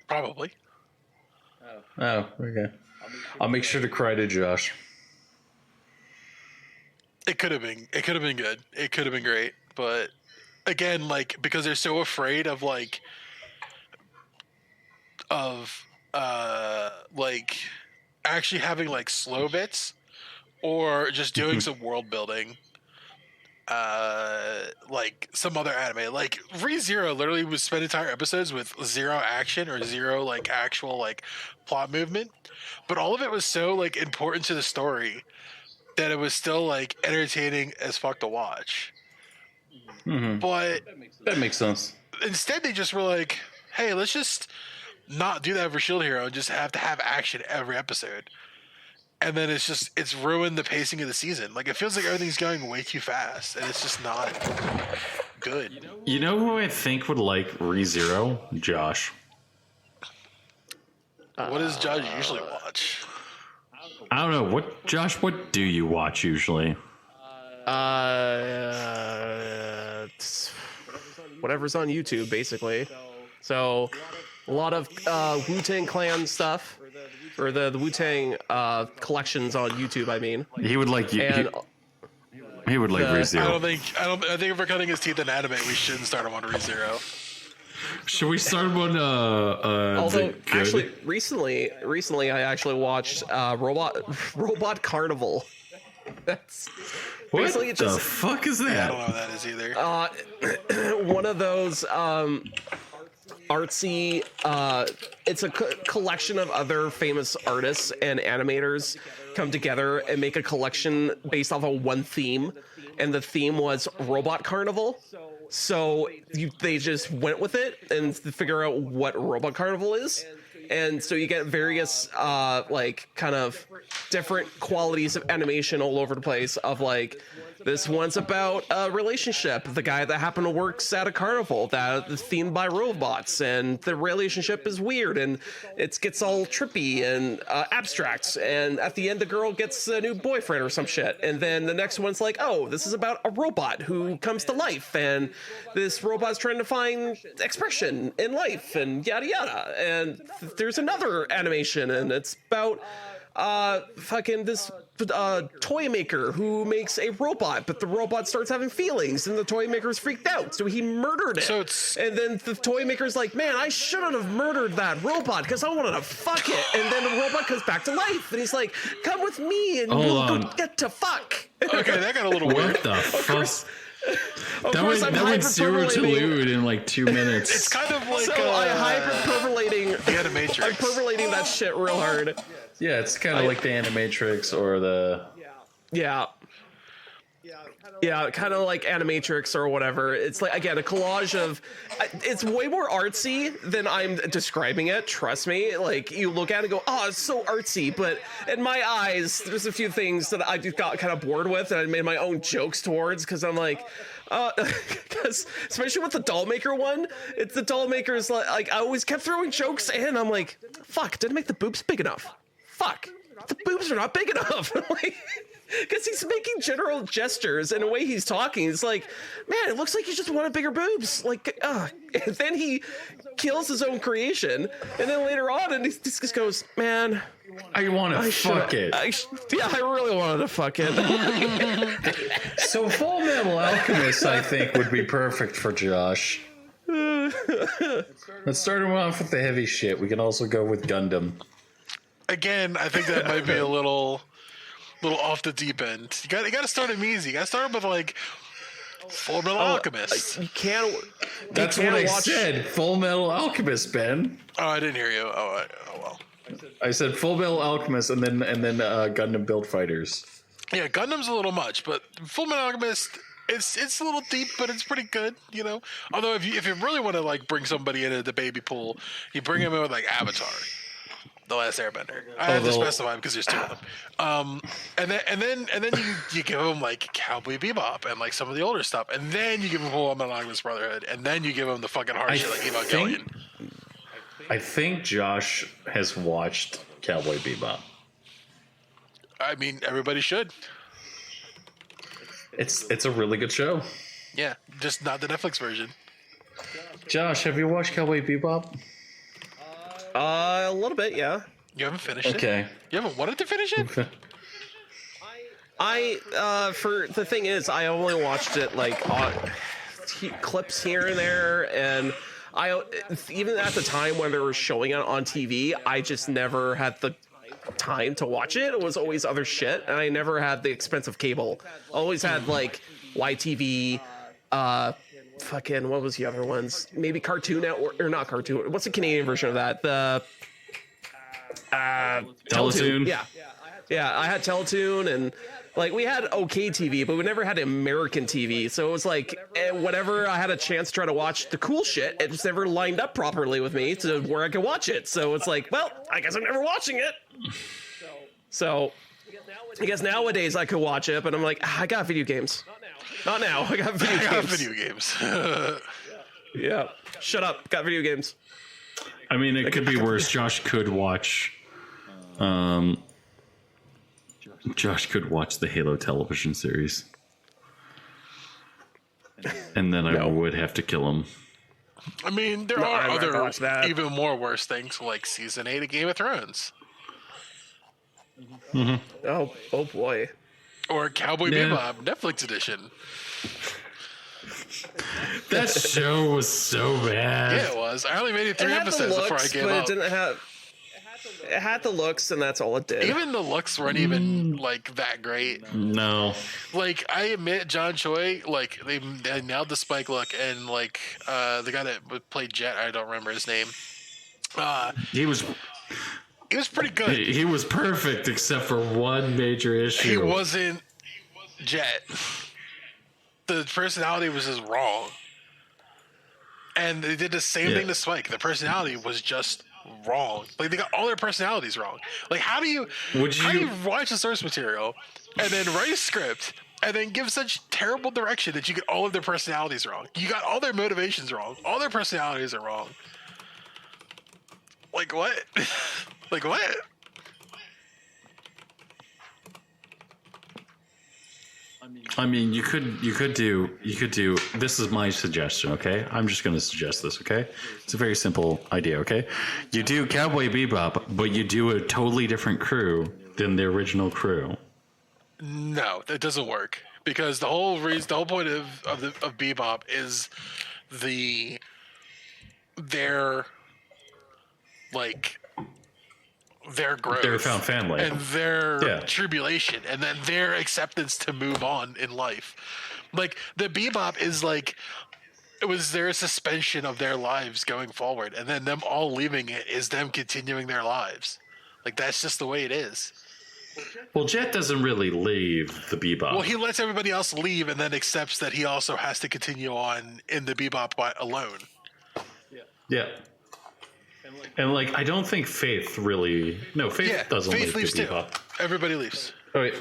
Probably. Oh, okay. I'll make sure to cry to Josh. It could have been good. It could have been great, but again, like, because they're so afraid of like actually having like slow bits or just doing some world building. like some other anime. Like Re:Zero literally would spend entire episodes with zero action or zero like actual like plot movement, but all of it was so like important to the story that it was still like entertaining as fuck to watch. But That makes sense. instead they just were like, hey, let's just not do that for Shield Hero and just have to have action every episode. And then it's ruined the pacing of the season. Like, it feels like everything's going way too fast, and it's just not good. You know who I think would like Re:Zero? Josh. What does Josh usually watch? I don't know. Josh, what do you watch usually? Whatever's on YouTube, basically. So a lot of Wu-Tang Clan stuff, or the Wu-Tang collections on YouTube. I mean, He would like you. and He would like the- Re:Zero. I think if we're cutting his teeth in anime, we shouldn't start him on Re:Zero. Should we start on although the good? actually recently I actually watched Robot Carnival. That's What basically the just fuck is I that? don't know what that is either. one of those artsy it's a collection of other famous artists and animators come together and make a collection based off of one theme, and the theme was Robot Carnival. So they just went with it and to figure out what Robot Carnival is. And so you get various like kind of different qualities of animation all over the place of like, this one's about a relationship, the guy that happened to work at a carnival that is themed by robots, and the relationship is weird and it gets all trippy and abstract, and at the end the girl gets a new boyfriend or some shit, and then the next one's like, oh, this is about a robot who comes to life, and this robot's trying to find expression in life and yada yada, and there's another animation and it's about fucking this toy maker who makes a robot, but the robot starts having feelings and the toy maker's freaked out, so he murdered it. And then the toy maker's like, man, I shouldn't have murdered that robot because I wanted to fuck it. And then the robot comes back to life and he's like, come with me and we'll go get to fuck. Okay, that got a little weird. What the fuck? That I'm went zero to hyperpervolating. lewd in like 2 minutes. It's kind of like So I'm hyperpervolating. the Animatrix. I'm pervolating that shit real hard. Yeah, it's kind of like the Animatrix or the. Yeah. Yeah, kind of like Animatrix or whatever. It's like, again, a collage of... It's way more artsy than I'm describing it, trust me. Like, you look at it and go, oh, it's so artsy. But in my eyes, there's a few things that I just got kind of bored with and I made my own jokes towards, because I'm like... because especially with the doll maker one, it's the doll maker's like I always kept throwing jokes in. I'm like, fuck, didn't make the boobs big enough. Fuck, the boobs are not big enough. Because he's making general gestures and the way he's talking, it's like, man, it looks like you just wanted bigger boobs. Like, and then he kills his own creation, and then later on, and he just goes, man, I want to fuck it. yeah, I really wanted to fuck it. So Full Metal Alchemist, I think, would be perfect for Josh. Let's start him off with the heavy shit. We can also go with Gundam. Again, I think that might be a little off the deep end. You got to start him easy. You got to start him with like Full Metal Alchemist. You can't. That's you what can't I watch, said. Full Metal Alchemist, Ben. Oh, I didn't hear you. Oh well. I said Full Metal Alchemist and then Gundam Build Fighters. Yeah, Gundam's a little much, but Full Metal Alchemist, it's a little deep, but it's pretty good, you know. Although if you really want to like bring somebody into the baby pool, you bring him in with like Avatar, The Last Airbender. I have to specify because there's two of them. And then you give him like Cowboy Bebop and like some of the older stuff, and then you give him Full Metal Alchemist Brotherhood, and then you give him the fucking hard shit like Evangelion. I think Josh has watched Cowboy Bebop. I mean, everybody should. It's a really good show. Yeah, just not the Netflix version. Josh, have you watched Cowboy Bebop? a little bit, yeah. You haven't finished it? Okay. You haven't wanted to finish it? For the thing is, I only watched it like on clips here and there, and I even at the time when they were showing it on TV, I just never had the time to watch it. It was always other shit, and I never had the expensive cable. I always had like YTV, fucking what was the other ones? Maybe Cartoon Network or not Cartoon. What's the Canadian version of that? The Teletoon. Yeah, I had Teletoon, and like we had okay TV, but we never had American TV. So it was like whenever I had a chance to try to watch the cool shit, it just never lined up properly with me to where I could watch it. So it's like, well, I guess I'm never watching it. So I guess nowadays I could watch it, but I'm like, I got video games. Not now. I got video games. Yeah. Shut up. Got video games. I mean, it could be worse. Josh could watch the Halo television series. And then I would have to kill him. I mean, there are other even more worse things, like season 8 of Game of Thrones. Mm-hmm. Oh boy. Or Cowboy Bebop Netflix edition. That show was so bad. Yeah, it was. I only made it 3 episodes before I gave up. It didn't have. It had the looks, and that's all it did. Even the looks weren't even like that great. No. Like, I admit, John Choi, like they nailed the Spike look, and like the guy that played Jet, I don't remember his name. He was pretty good. He was perfect except for one major issue. He wasn't Jet. The personality was just wrong. And they did the same thing to Spike. The personality was just wrong. Like, they got all their personalities wrong. Like, how do you watch the source material and then write a script and then give such terrible direction that you get all of their personalities wrong? You got all their motivations wrong. All their personalities are wrong. Like, what? Like, what? I mean, you could do. This is my suggestion, okay? I'm just going to suggest this, okay? It's a very simple idea, okay? You do Cowboy Bebop, but you do a totally different crew than the original crew. No, that doesn't work, because the whole point of Bebop is their growth, their found family, and their tribulation, and then their acceptance to move on in life. Like, the Bebop is like, it was their suspension of their lives going forward, and then them all leaving it is them continuing their lives. Like, that's just the way it is. Well, Jet doesn't really leave the Bebop. Well, he lets everybody else leave and then accepts that he also has to continue on in the Bebop alone. Yeah. And like, I don't think Faith really. No, Faith doesn't leave leaves the too. Bebop. Everybody leaves. Oh wait.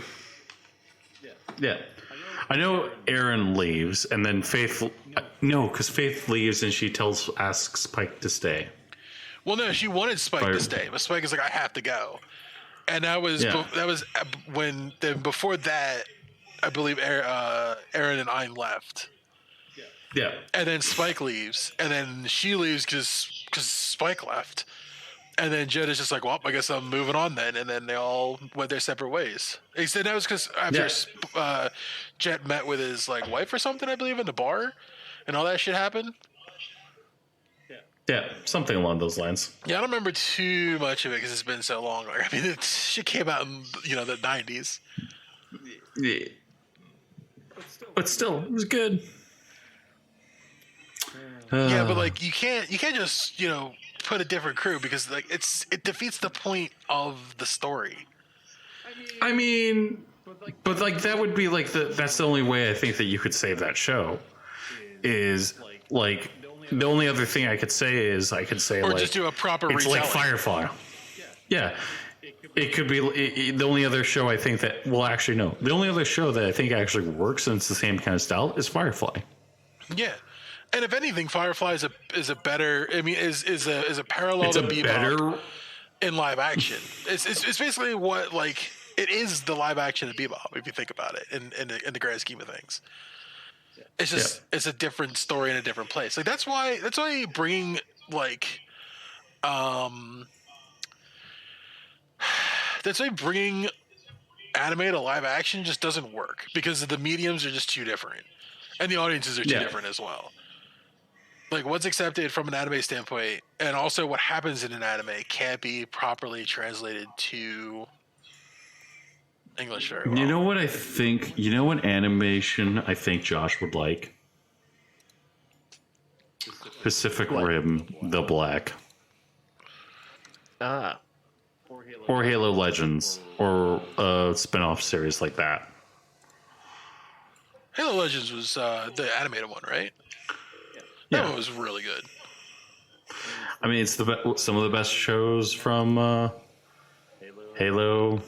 Yeah. I know Aaron leaves, and then Faith. No, because Faith leaves and she asks Spike to stay. Well, no, she wanted Spike to stay, but Spike is like, I have to go. And that was when. Then before that, I believe Aaron and I left. Yeah. And then Spike leaves, and then she leaves because Spike left. And then Jet is just like, well, I guess I'm moving on then. And then they all went their separate ways. He said that was because after Jet met with his like wife or something, I believe, in the bar, and all that shit happened. Yeah, something along those lines. Yeah, I don't remember too much of it because it's been so long. Like, I mean, shit came out in the 90s. Yeah. But still, it was good. Yeah, but like you can't just put a different crew, because like it defeats the point of the story. I mean, but like that would be like that's the only way I think that you could save that show. Is like the only other thing I could say is or just do a proper it's retelling. Like Firefly. Yeah. It could be the only other show I think that the only other show that I think actually works and it's the same kind of style is Firefly. Yeah. And if anything, Firefly is a better. I mean, is a parallel to Bebop in live action. It's basically what like it is the live action of Bebop if you think about it in the grand scheme of things. It's just it's a different story in a different place. Like that's why bringing like that's why bringing anime to live action just doesn't work, because the mediums are just too different and the audiences are too different as well. like what's accepted from an anime standpoint, and also what happens in an anime can't be properly translated to English very well. You know what I think? You know what animation I think Josh would like? Pacific Rim, The Black. Or Halo Legends, or a spin-off series like that. Halo Legends was the animated one, right? Yeah. That one was really good. I mean, it's some of the best shows from Halo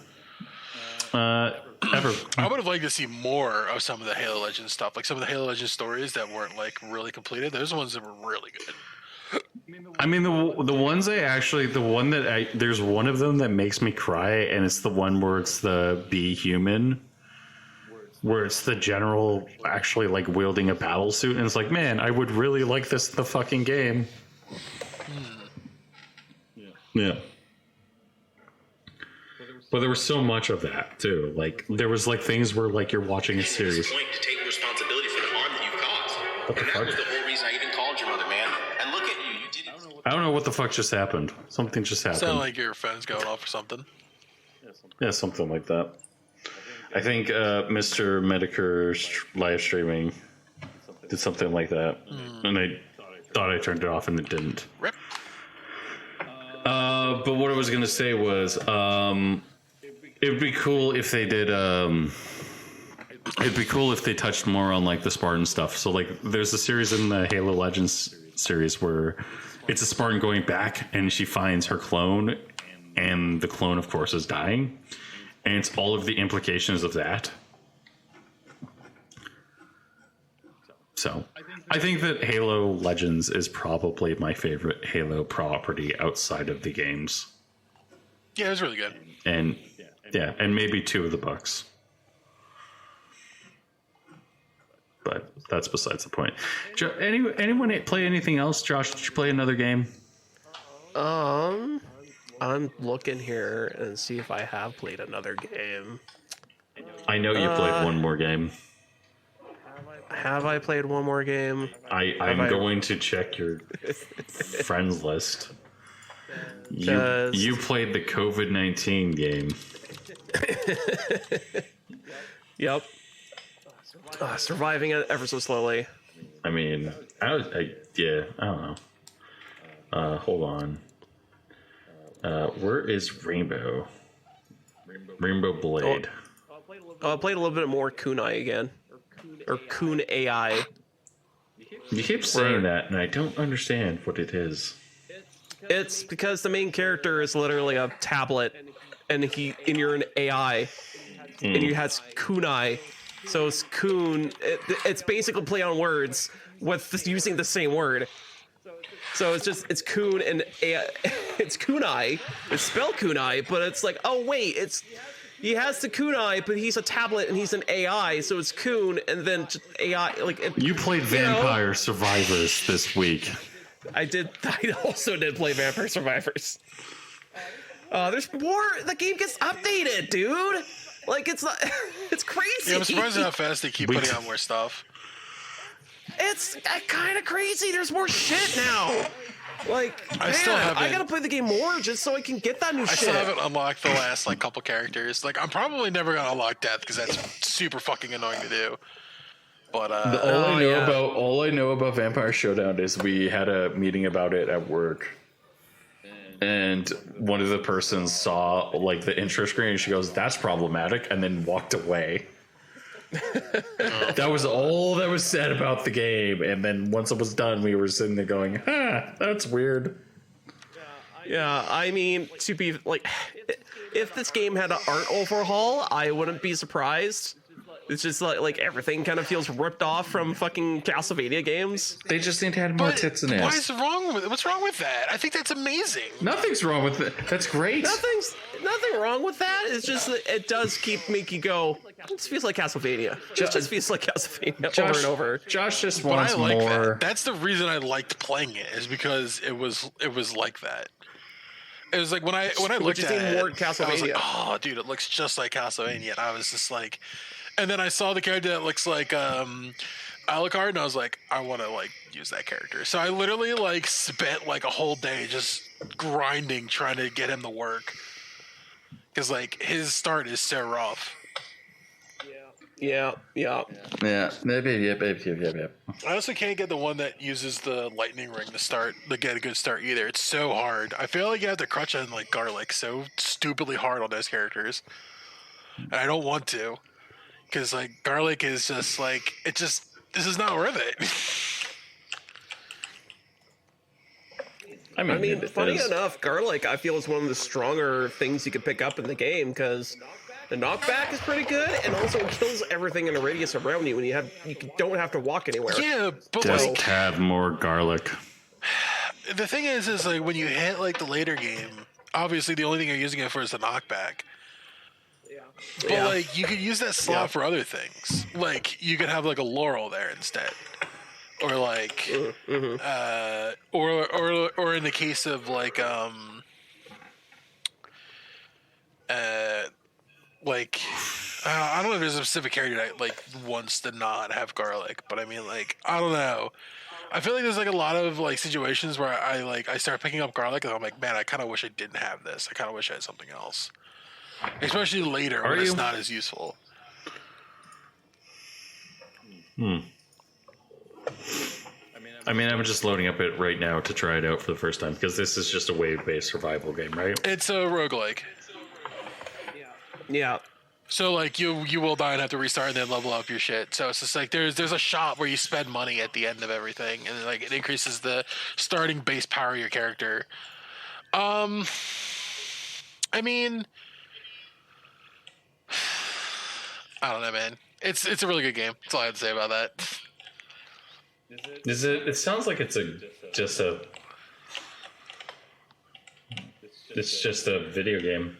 ever. I would have liked to see more of some of the Halo Legends stuff, like some of the Halo Legends stories that weren't like really completed. Those ones that were really good. I mean, the ones there's one of them that makes me cry, and it's the one where it's the Be Human, where it's the general actually like wielding a battle suit, and it's like, man, I would really like this in the fucking game. Yeah. But there was so much of that too. Like there was like things where like you're watching a series. Point to take responsibility for the harm that you've caused. What the And that fuck? was the whole reason I even called your mother, man. And look at you, you did it. I don't know what the fuck just happened. Something just happened. Sound like your phone's going off or something. Yeah, something like that. I think Mr. Medicare's live streaming did something like that, and I thought I turned it off, and it didn't. Rip. But what I was gonna say was, it would be cool if they did. It'd be cool if they touched more on like the Spartan stuff. So like, there's a series in the Halo Legends series where it's a Spartan going back, and she finds her clone, and the clone, of course, is dying, and it's all of the implications of that. So I think that Halo Legends is probably my favorite Halo property outside of the games. Yeah, it was really good. And yeah, and maybe 2 of the books. But that's besides the point. Anyone play anything else? Josh, did you play another game? I'm looking here and see if I have played another game. I know you played one more game. Have I played one more game? I'm going to check your friends list. You played the COVID-19 game. Yep. Surviving it ever so slowly. I mean, I don't know. Hold on. Where is Rainbow? Rainbow Blade. I played a little bit more Kunai again. Or Kun AI. You keep saying that, and I don't understand what it is. It's because the main character is literally a tablet, and you're an AI, and you has Kunai. So it's Kun. It's basically play on words with using the same word. So it's Kun and AI, it's Kunai. It's spelled Kunai, but it's like, oh wait, he has the Kunai, but he's a tablet and he's an AI, so it's Kun and then just AI. You played Vampire Survivors this week. I did. I also did play Vampire Survivors. There's more. The game gets updated, dude. Like it's not. It's crazy. Yeah, I'm surprised at how fast they keep putting out more stuff. It's kind of crazy. There's more shit now. Like, I gotta play the game more just so I can get that new shit. I still haven't unlocked the last couple characters. Like, I'm probably never gonna unlock Death because that's super fucking annoying to do. But all I know about Vampire Showdown is we had a meeting about it at work, and one of the persons saw like the intro screen and she goes, "That's problematic," and then walked away. That was all that was said about the game, and then once it was done, we were sitting there going, that's weird. Yeah, I mean, to be like, if this game had an art overhaul, I wouldn't be surprised. It's just like everything kind of feels ripped off from fucking Castlevania games. They just need to add more tits and ass. What's wrong with that? I think that's amazing. Nothing's wrong with it. That's great. Nothing wrong with that. It's just that it does make you go, this feels like Castlevania. It just feels like Castlevania over and over. Josh just But wants I like more. that. That's the reason I liked playing it, is because it was like that. It was like when I looked at it, more I was Castlevania. like, oh, dude, it looks just like Castlevania. And I was just like, and then I saw the character that looks like Alucard, and I was like, I want to like use that character. So I literally like spent like a whole day just grinding trying to get him to work because like his start is so rough. Yeah. Yeah. Yep. I also can't get the one that uses the lightning ring to get a good start either. It's so hard. I feel like you have to crutch on like garlic so stupidly hard on those characters, and I don't want to because like garlic is just like this is not worth it. I mean, funny enough, garlic I feel is one of the stronger things you could pick up in the game because the knockback is pretty good, and also it kills everything in a radius around you when you don't have to walk anywhere. Yeah, but Just like have more garlic. the thing is like when you hit like the later game, obviously the only thing you're using it for is the knockback. But Yeah. like you could use that slot for other things. Like you could have like a laurel there instead. Or like or in the case of like I don't know if there's a specific character that like wants to not have garlic, but I mean like I don't know. I feel like there's like a lot of like situations where I start picking up garlic and I'm like, man, I kind of wish I didn't have this. I kind of wish I had something else. Especially later when it's not as useful. I mean, I'm just loading up it right now to try it out for the first time because this is just a wave-based survival game, right? It's a roguelike. Yeah. So like you will die and have to restart and then level up your shit. So it's just like there's a shop where you spend money at the end of everything and like it increases the starting base power of your character. I mean, I don't know, man. It's a really good game. That's all I have to say about that. Is it? It sounds like it's just a video game.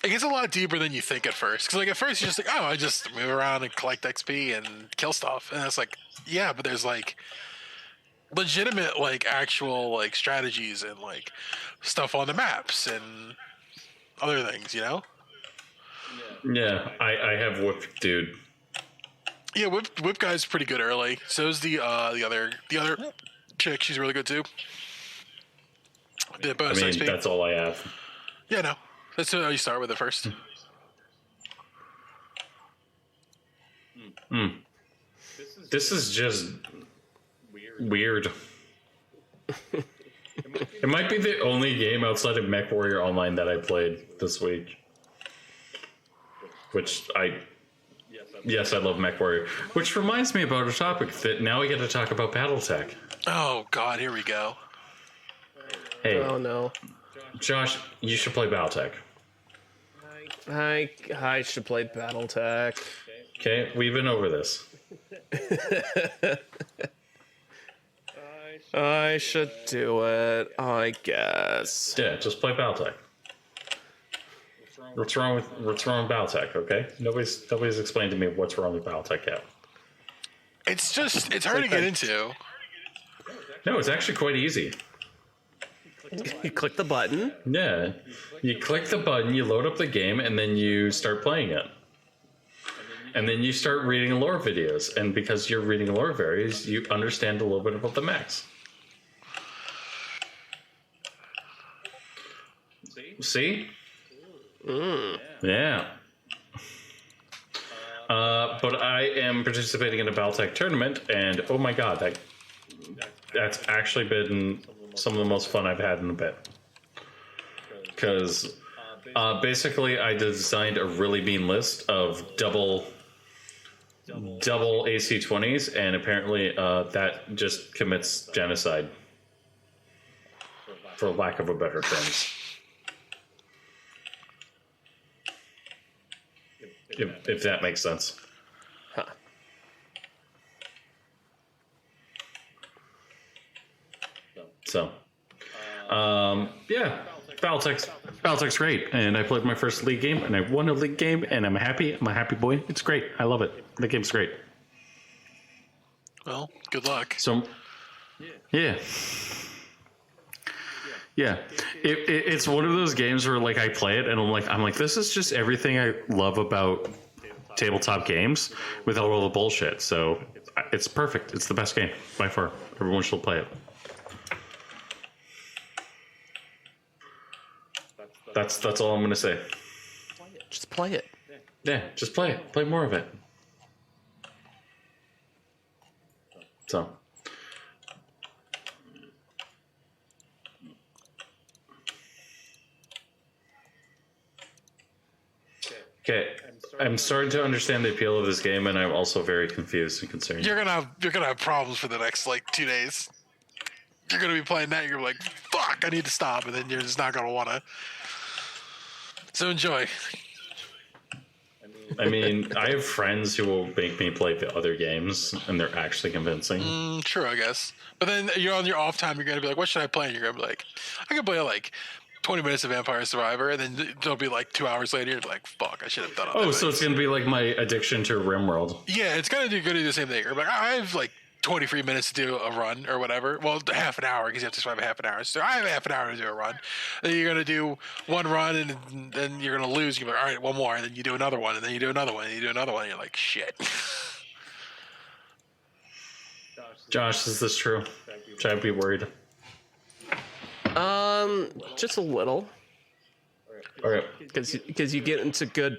It gets a lot deeper than you think at first. Because like at first you're just like, oh, I just move around and collect XP and kill stuff, and it's like, yeah, but there's like legitimate like actual like strategies and like stuff on the maps and other things, you know? Yeah, I have Whip Dude. Yeah, Whip Guy's pretty good early. So is the other chick. She's really good too. The I bonus mean, XP. that's all I have. Yeah, no. That's how you start with it first. This is just weird. It might be the only game outside of MechWarrior Online that I played this week. Yes, I love MechWarrior. Which reminds me about a topic that now we get to talk about BattleTech. Oh God, here we go. Hey, Oh no. Josh, you should play BattleTech. I should play BattleTech. Okay, we've been over this. I should do it, I guess. Yeah, just play BattleTech. What's wrong with BattleTech? Okay, nobody's explained to me what's wrong with BattleTech yet. It's hard to get into. No, it's actually quite easy. You click the button. Yeah, you click the button, you load up the game, and then you start playing it. And then you start reading lore videos, and because you're reading lore videos, you understand a little bit about the mechs. See? Yeah. But I am participating in a BattleTech tournament, and oh my god, that's actually been some of the most fun I've had in a bit. Because basically, I designed a really mean list of double AC-20s, and apparently that just commits genocide, for lack of a better term. If that makes sense. Huh. So, yeah, BattleTech's great, and I played my first league game, and I won a league game, and I'm happy. I'm a happy boy. It's great. I love it. The game's great. Well, good luck. So, yeah. Yeah, it's one of those games where like I play it and I'm like this is just everything I love about tabletop games without all the bullshit. So It's perfect. It's the best game by far. Everyone should play it. That's all I'm gonna say. Just play it. Yeah, just play it. Play more of it. So. Okay, I'm starting to understand the appeal of this game, and I'm also very confused and concerned. You're gonna have problems for the next like 2 days. You're gonna be playing that. You're gonna be like, "Fuck, I need to stop," and then you're just not gonna wanna. So enjoy. I mean, I have friends who will make me play the other games, and they're actually convincing. True, I guess. But then you're on your off time. You're gonna be like, "What should I play?" And you're gonna be like, "I can play like 20 minutes of Vampire Survivor," and then it'll be like 2 hours later. You're like, "Fuck, I should have done it." Oh, so it's gonna be like my addiction to RimWorld. Yeah, it's gonna do the same thing. You're like, I have like 23 minutes to do a run or whatever. Well, half an hour because you have to survive a half an hour. So I have half an hour to do a run. Then you're gonna do one run and then you're gonna lose. You're like, all right, one more. And then you do another one, and then you do another one, and you do another one. And you're like, shit. Josh, is this true? Should I be worried? Just a little. All right. Because you get into good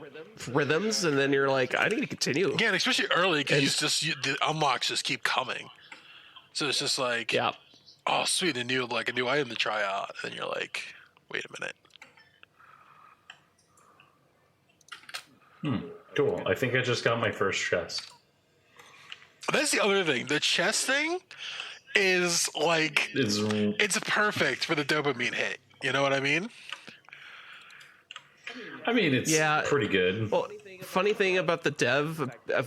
rhythms, and then you're like, I need to continue. Yeah, and especially early because the unlocks just keep coming. So it's just like, Yeah. oh sweet, a new item to try out. And then you're like, wait a minute. Cool. I think I just got my first chest. That's the other thing. The chess thing is like it's perfect for the dopamine hit. You know what I mean? I mean, it's pretty good. Well, funny thing about the dev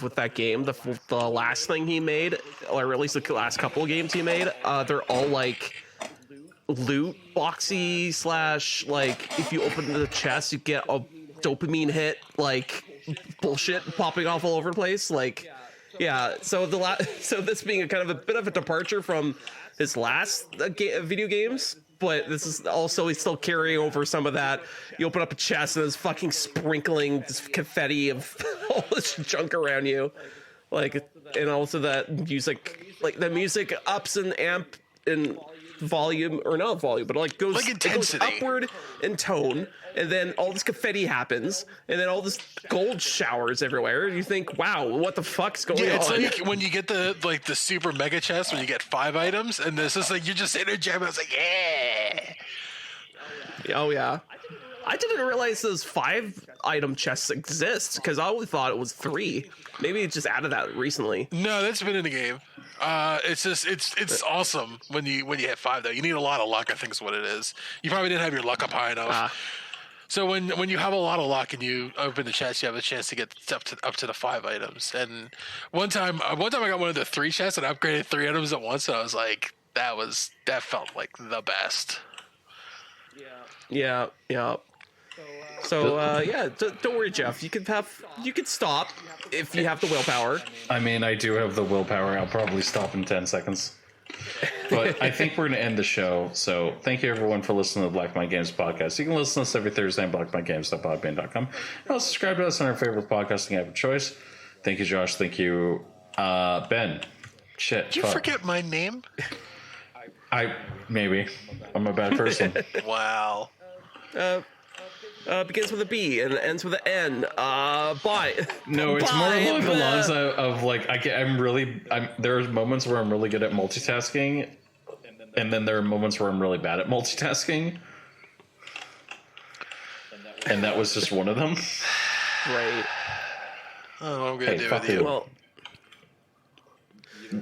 with that game, the last thing he made, or at least the last couple of games he made, they're all like loot boxy / like if you open the chest, you get a dopamine hit, like bullshit popping off all over the place, like. Yeah, so so this being a kind of a bit of a departure from his last video games, but this is also he's still carrying over some of that. You open up a chest and it's fucking sprinkling this confetti of all this junk around you, like, and also that music, like the music ups and amp in volume, or not volume, but like goes, like intensity. It goes upward in tone. And then all this confetti happens, and then all this gold showers everywhere. And you think, "Wow, what the fuck's going on?" Yeah, it's like when you get the super mega chest when you get 5 items, and this is like you're just sitting there jamming. It's like, yeah. Oh yeah, I didn't realize those 5 item chests exist because I always thought it was 3. Maybe it just added that recently. No, that's been in the game. It's just it's awesome when you hit 5 though. You need a lot of luck, I think is what it is. You probably didn't have your luck up high enough. So when you have a lot of luck and you open the chest, you have a chance to get up to the 5 items. And one time I got one of the 3 chests and I upgraded 3 items at once. And I was like, that felt like the best. Yeah. So yeah, don't worry, Jeff. You can stop if you have the willpower. I mean, I do have the willpower. I'll probably stop in 10 seconds. But I think we're going to end the show. So thank you, everyone, for listening to the Black Mind Games podcast. You can listen to us every Thursday on blackmindgames.podbean.com. And also subscribe to us on our favorite podcasting app of choice. Thank you, Josh. Thank you, Ben. Shit. Did you forget my name? Maybe. I'm a bad person. Wow. Begins with a B and ends with an N. Bye. No, it's more along the lines of like there are moments where I'm really good at multitasking, and then there are moments where I'm really bad at multitasking, and that was just one of them. Right. Oh, what I'm gonna do with you. you? Well,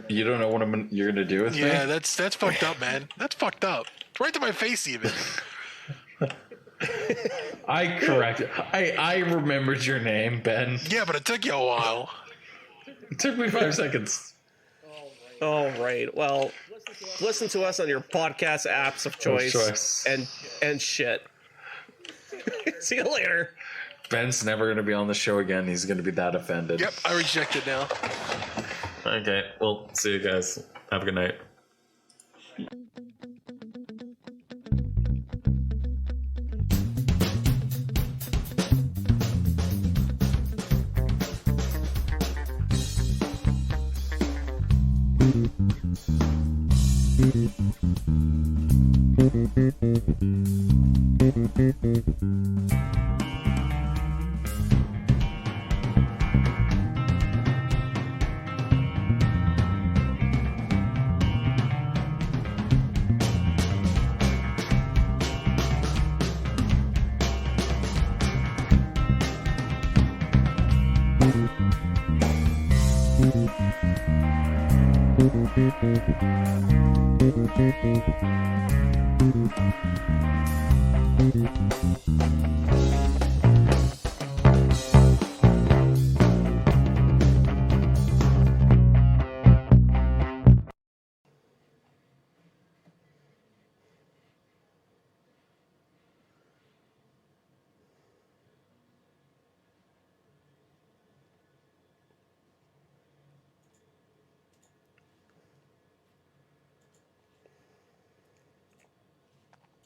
you don't know what you're gonna do with me? Yeah, that's fucked up, man. That's fucked up. Right to my face, even. I remembered your name, Ben. Yeah, but it took you a while. It took me 5 seconds. all right. Well, listen to us on your podcast apps of choice. and shit. See you later. Ben's never going to be on the show again. He's going to be that offended. Yep, I reject it now. Okay, well, see you guys. Have a good night.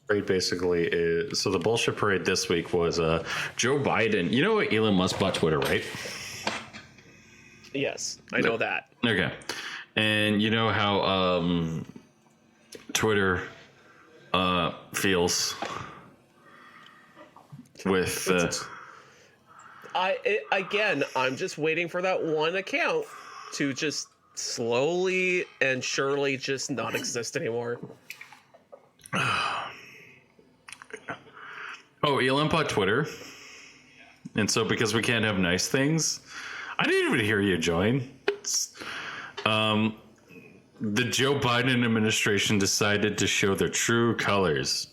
Parade basically is, so the bullshit parade this week was Joe Biden. You know what, Elon Musk bought Twitter, right? Yes, I know that. Okay. And you know how Twitter feels with I'm just waiting for that one account to just slowly and surely just not exist anymore. Oh, Elon bought Twitter. And so because we can't have nice things, I didn't even hear you join. The Joe Biden administration decided to show their true colors.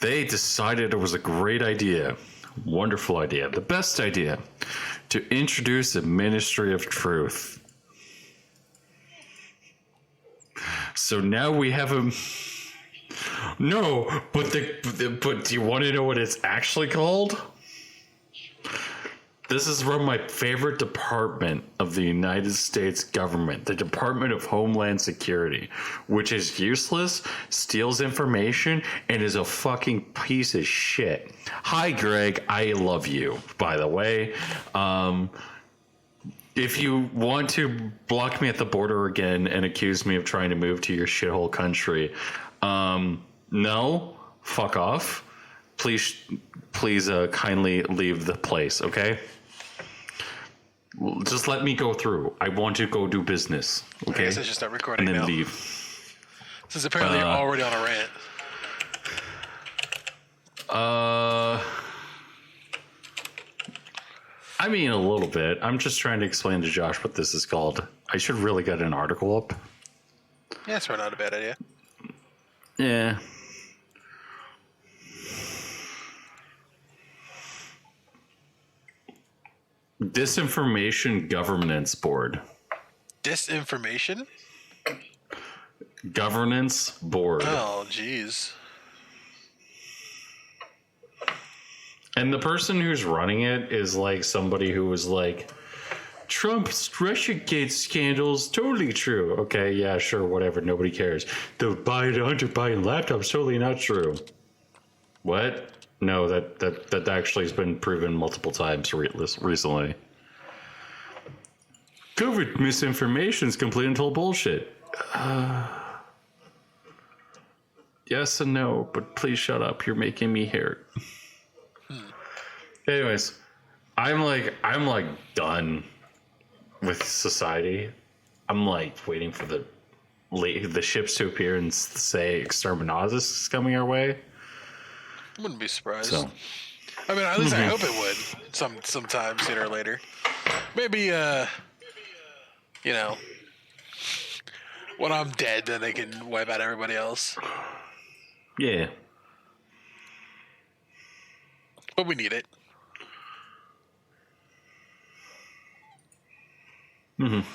They decided it was a great idea, wonderful idea, the best idea, to introduce a ministry of truth. So now we have a... No, but do you want to know what it's actually called? This is from my favorite department of the United States government, the Department of Homeland Security, which is useless, steals information, and is a fucking piece of shit. Hi, Greg. I love you, by the way. If you want to block me at the border again and accuse me of trying to move to your shithole country, no, fuck off. Please, kindly leave the place, okay? Just let me go through. I want to go do business, okay? I guess I should start recording and then now. leave. Since apparently you're already on a rant. I mean, a little bit. I'm just trying to explain to Josh what this is called. I should really get an article up. Yeah, it's not a bad idea. Yeah. Disinformation Governance Board. Disinformation? Governance Board. Oh, jeez. And the person who's running it is like somebody who was like, Trump's Russiagate scandal's totally true. Okay, yeah, sure, whatever. Nobody cares. The Hunter Biden laptop's totally not true. What? No, that actually has been proven multiple times recently. COVID misinformation is complete and total bullshit. Yes and no, but please shut up. You're making me hurt. Anyways, I'm like done with society. I'm like waiting for the ships to appear and say exterminatus is coming our way. I wouldn't be surprised. So, I mean, at least I hope it would. Sometime sooner or later. Maybe, you know, when I'm dead, then they can wipe out everybody else. yeah. But we need it.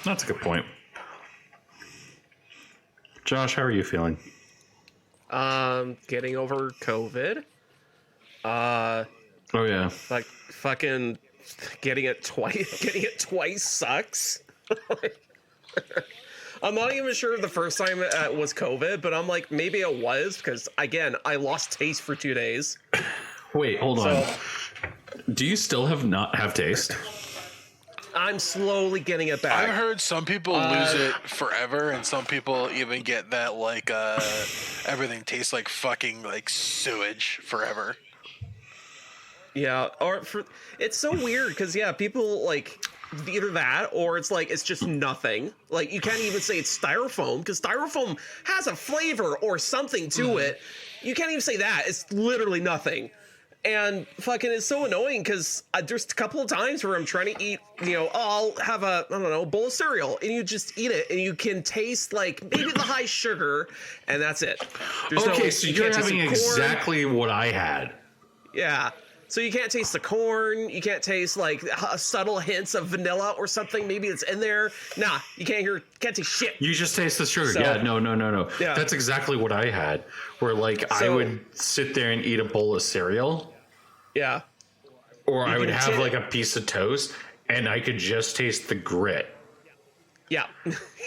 That's a good point. Josh, how are you feeling? Getting over COVID. Oh yeah. Like fucking getting it twice sucks. I'm not even sure if the first time it was COVID, but I'm like, maybe it was, because again, I lost taste for 2 days. Wait, hold on. Do you still not have taste? I'm slowly getting it back. I've heard some people lose it forever, and some people even get that like everything tastes like fucking like sewage forever. Yeah, it's so weird because people like either that or it's like it's just nothing. Like you can't even say it's styrofoam because styrofoam has a flavor or something to it. You can't even say that. It's literally nothing. And fucking it's so annoying because there's a couple of times where I'm trying to eat, I'll have a, I don't know, bowl of cereal and you just eat it and you can taste like maybe the high sugar and that's it. Okay, so you're having exactly what I had. Yeah. So you can't taste the corn. You can't taste like subtle hints of vanilla or something. Maybe it's in there. Nah, you can't taste shit. You just taste the sugar. So, yeah, no. Yeah. That's exactly what I had. Where like I would sit there and eat a bowl of cereal. Yeah. Or I would have like a piece of toast and I could just taste the grit. Yeah.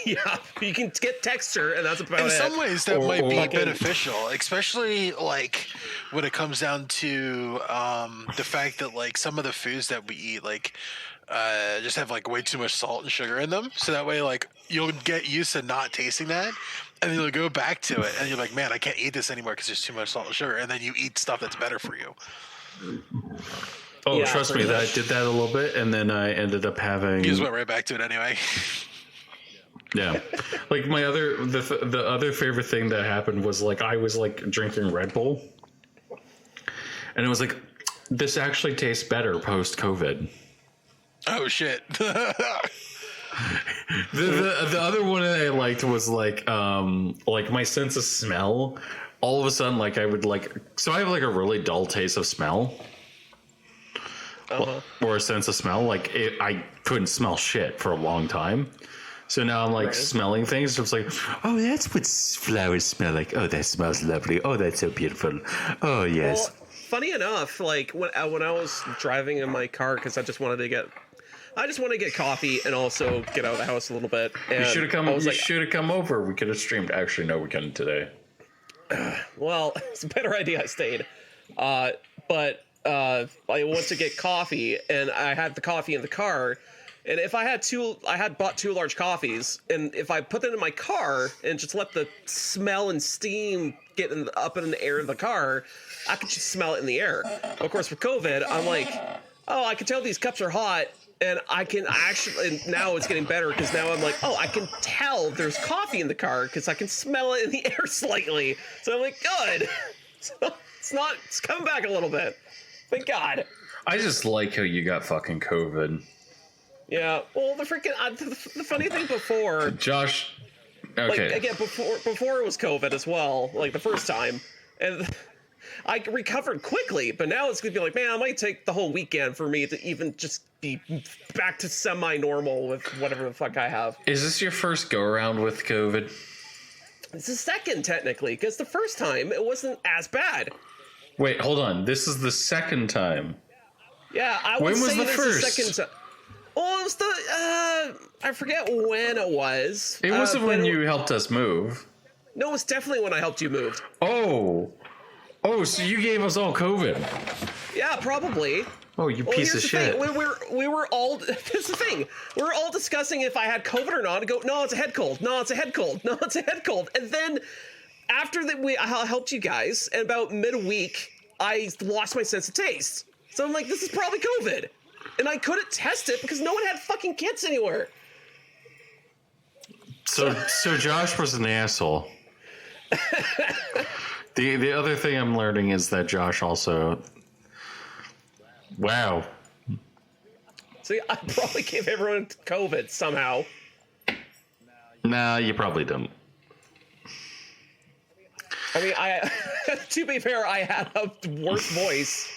Yeah. You can get texture and that's about it. In some ways that might be fucking beneficial, especially like when it comes down to the fact that like some of the foods that we eat like just have like way too much salt and sugar in them. So that way like you'll get used to not tasting that and then you'll go back to it and you're like, man, I can't eat this anymore because there's too much salt and sugar. And then you eat stuff that's better for you. Oh, Yeah, trust me, that did that a little bit, and then I ended up having. You just went right back to it anyway. Yeah, like the other favorite thing that happened was like I was like drinking Red Bull, and it was like this actually tastes better post COVID. Oh shit! The other one that I liked was like my sense of smell. All of a sudden, like I would like, so I have like a really dull taste of smell, or a sense of smell. Like I couldn't smell shit for a long time. So now I'm like smelling things. So it's like, oh, that's what flowers smell like. Oh, that smells lovely. Oh, that's so beautiful. Oh, yes. Well, funny enough, like when I was driving in my car because I just wanted to get coffee and also get out of the house a little bit. And You should have come. I was You like, should have come over. We could have streamed. Actually, no, we couldn't today. well, it's a better idea I stayed. But I went to get coffee and I had the coffee in the car. And if I had bought 2 large coffees, and if I put them in my car and just let the smell and steam get up in the air of the car, I could just smell it in the air. Of course, with COVID, I'm like, oh, I can tell these cups are hot, and I can actually, and now it's getting better because now I'm like, oh, I can tell there's coffee in the car because I can smell it in the air slightly. So I'm like, good. So it's coming back a little bit. Thank God. I just like how you got fucking COVID. Yeah, well, the freaking the funny thing before, Josh. Okay. like again before it was COVID as well, like the first time, and I recovered quickly, but now it's gonna be like, man, it might take the whole weekend for me to even just be back to semi-normal with whatever the fuck I have. Is this your first go around with COVID? It's the second technically, because the first time it wasn't as bad. Wait, hold on. This is the second time. Yeah, I When would was say the this first? is the second time. Well, it was I forget when it was. It wasn't when but you helped us move. No, it was definitely when I helped you move. Oh, so you gave us all COVID. Yeah, probably. Oh, you Well, piece of here's the shit. thing. We were all. This is the thing. We were all discussing if I had COVID or not. And go, no, it's a head cold. No, it's a head cold. No, it's a head cold. And then after that, I helped you guys, and about midweek, I lost my sense of taste. So I'm like, this is probably COVID, and I couldn't test it because no one had fucking kits anywhere. So Josh was an asshole. The other thing I'm learning is that Josh also. Wow. See, I probably gave everyone COVID somehow. Nah, you probably don't. I mean, to be fair, I had a worse voice.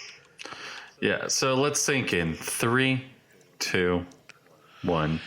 Yeah, so let's think in 3, 2, 1.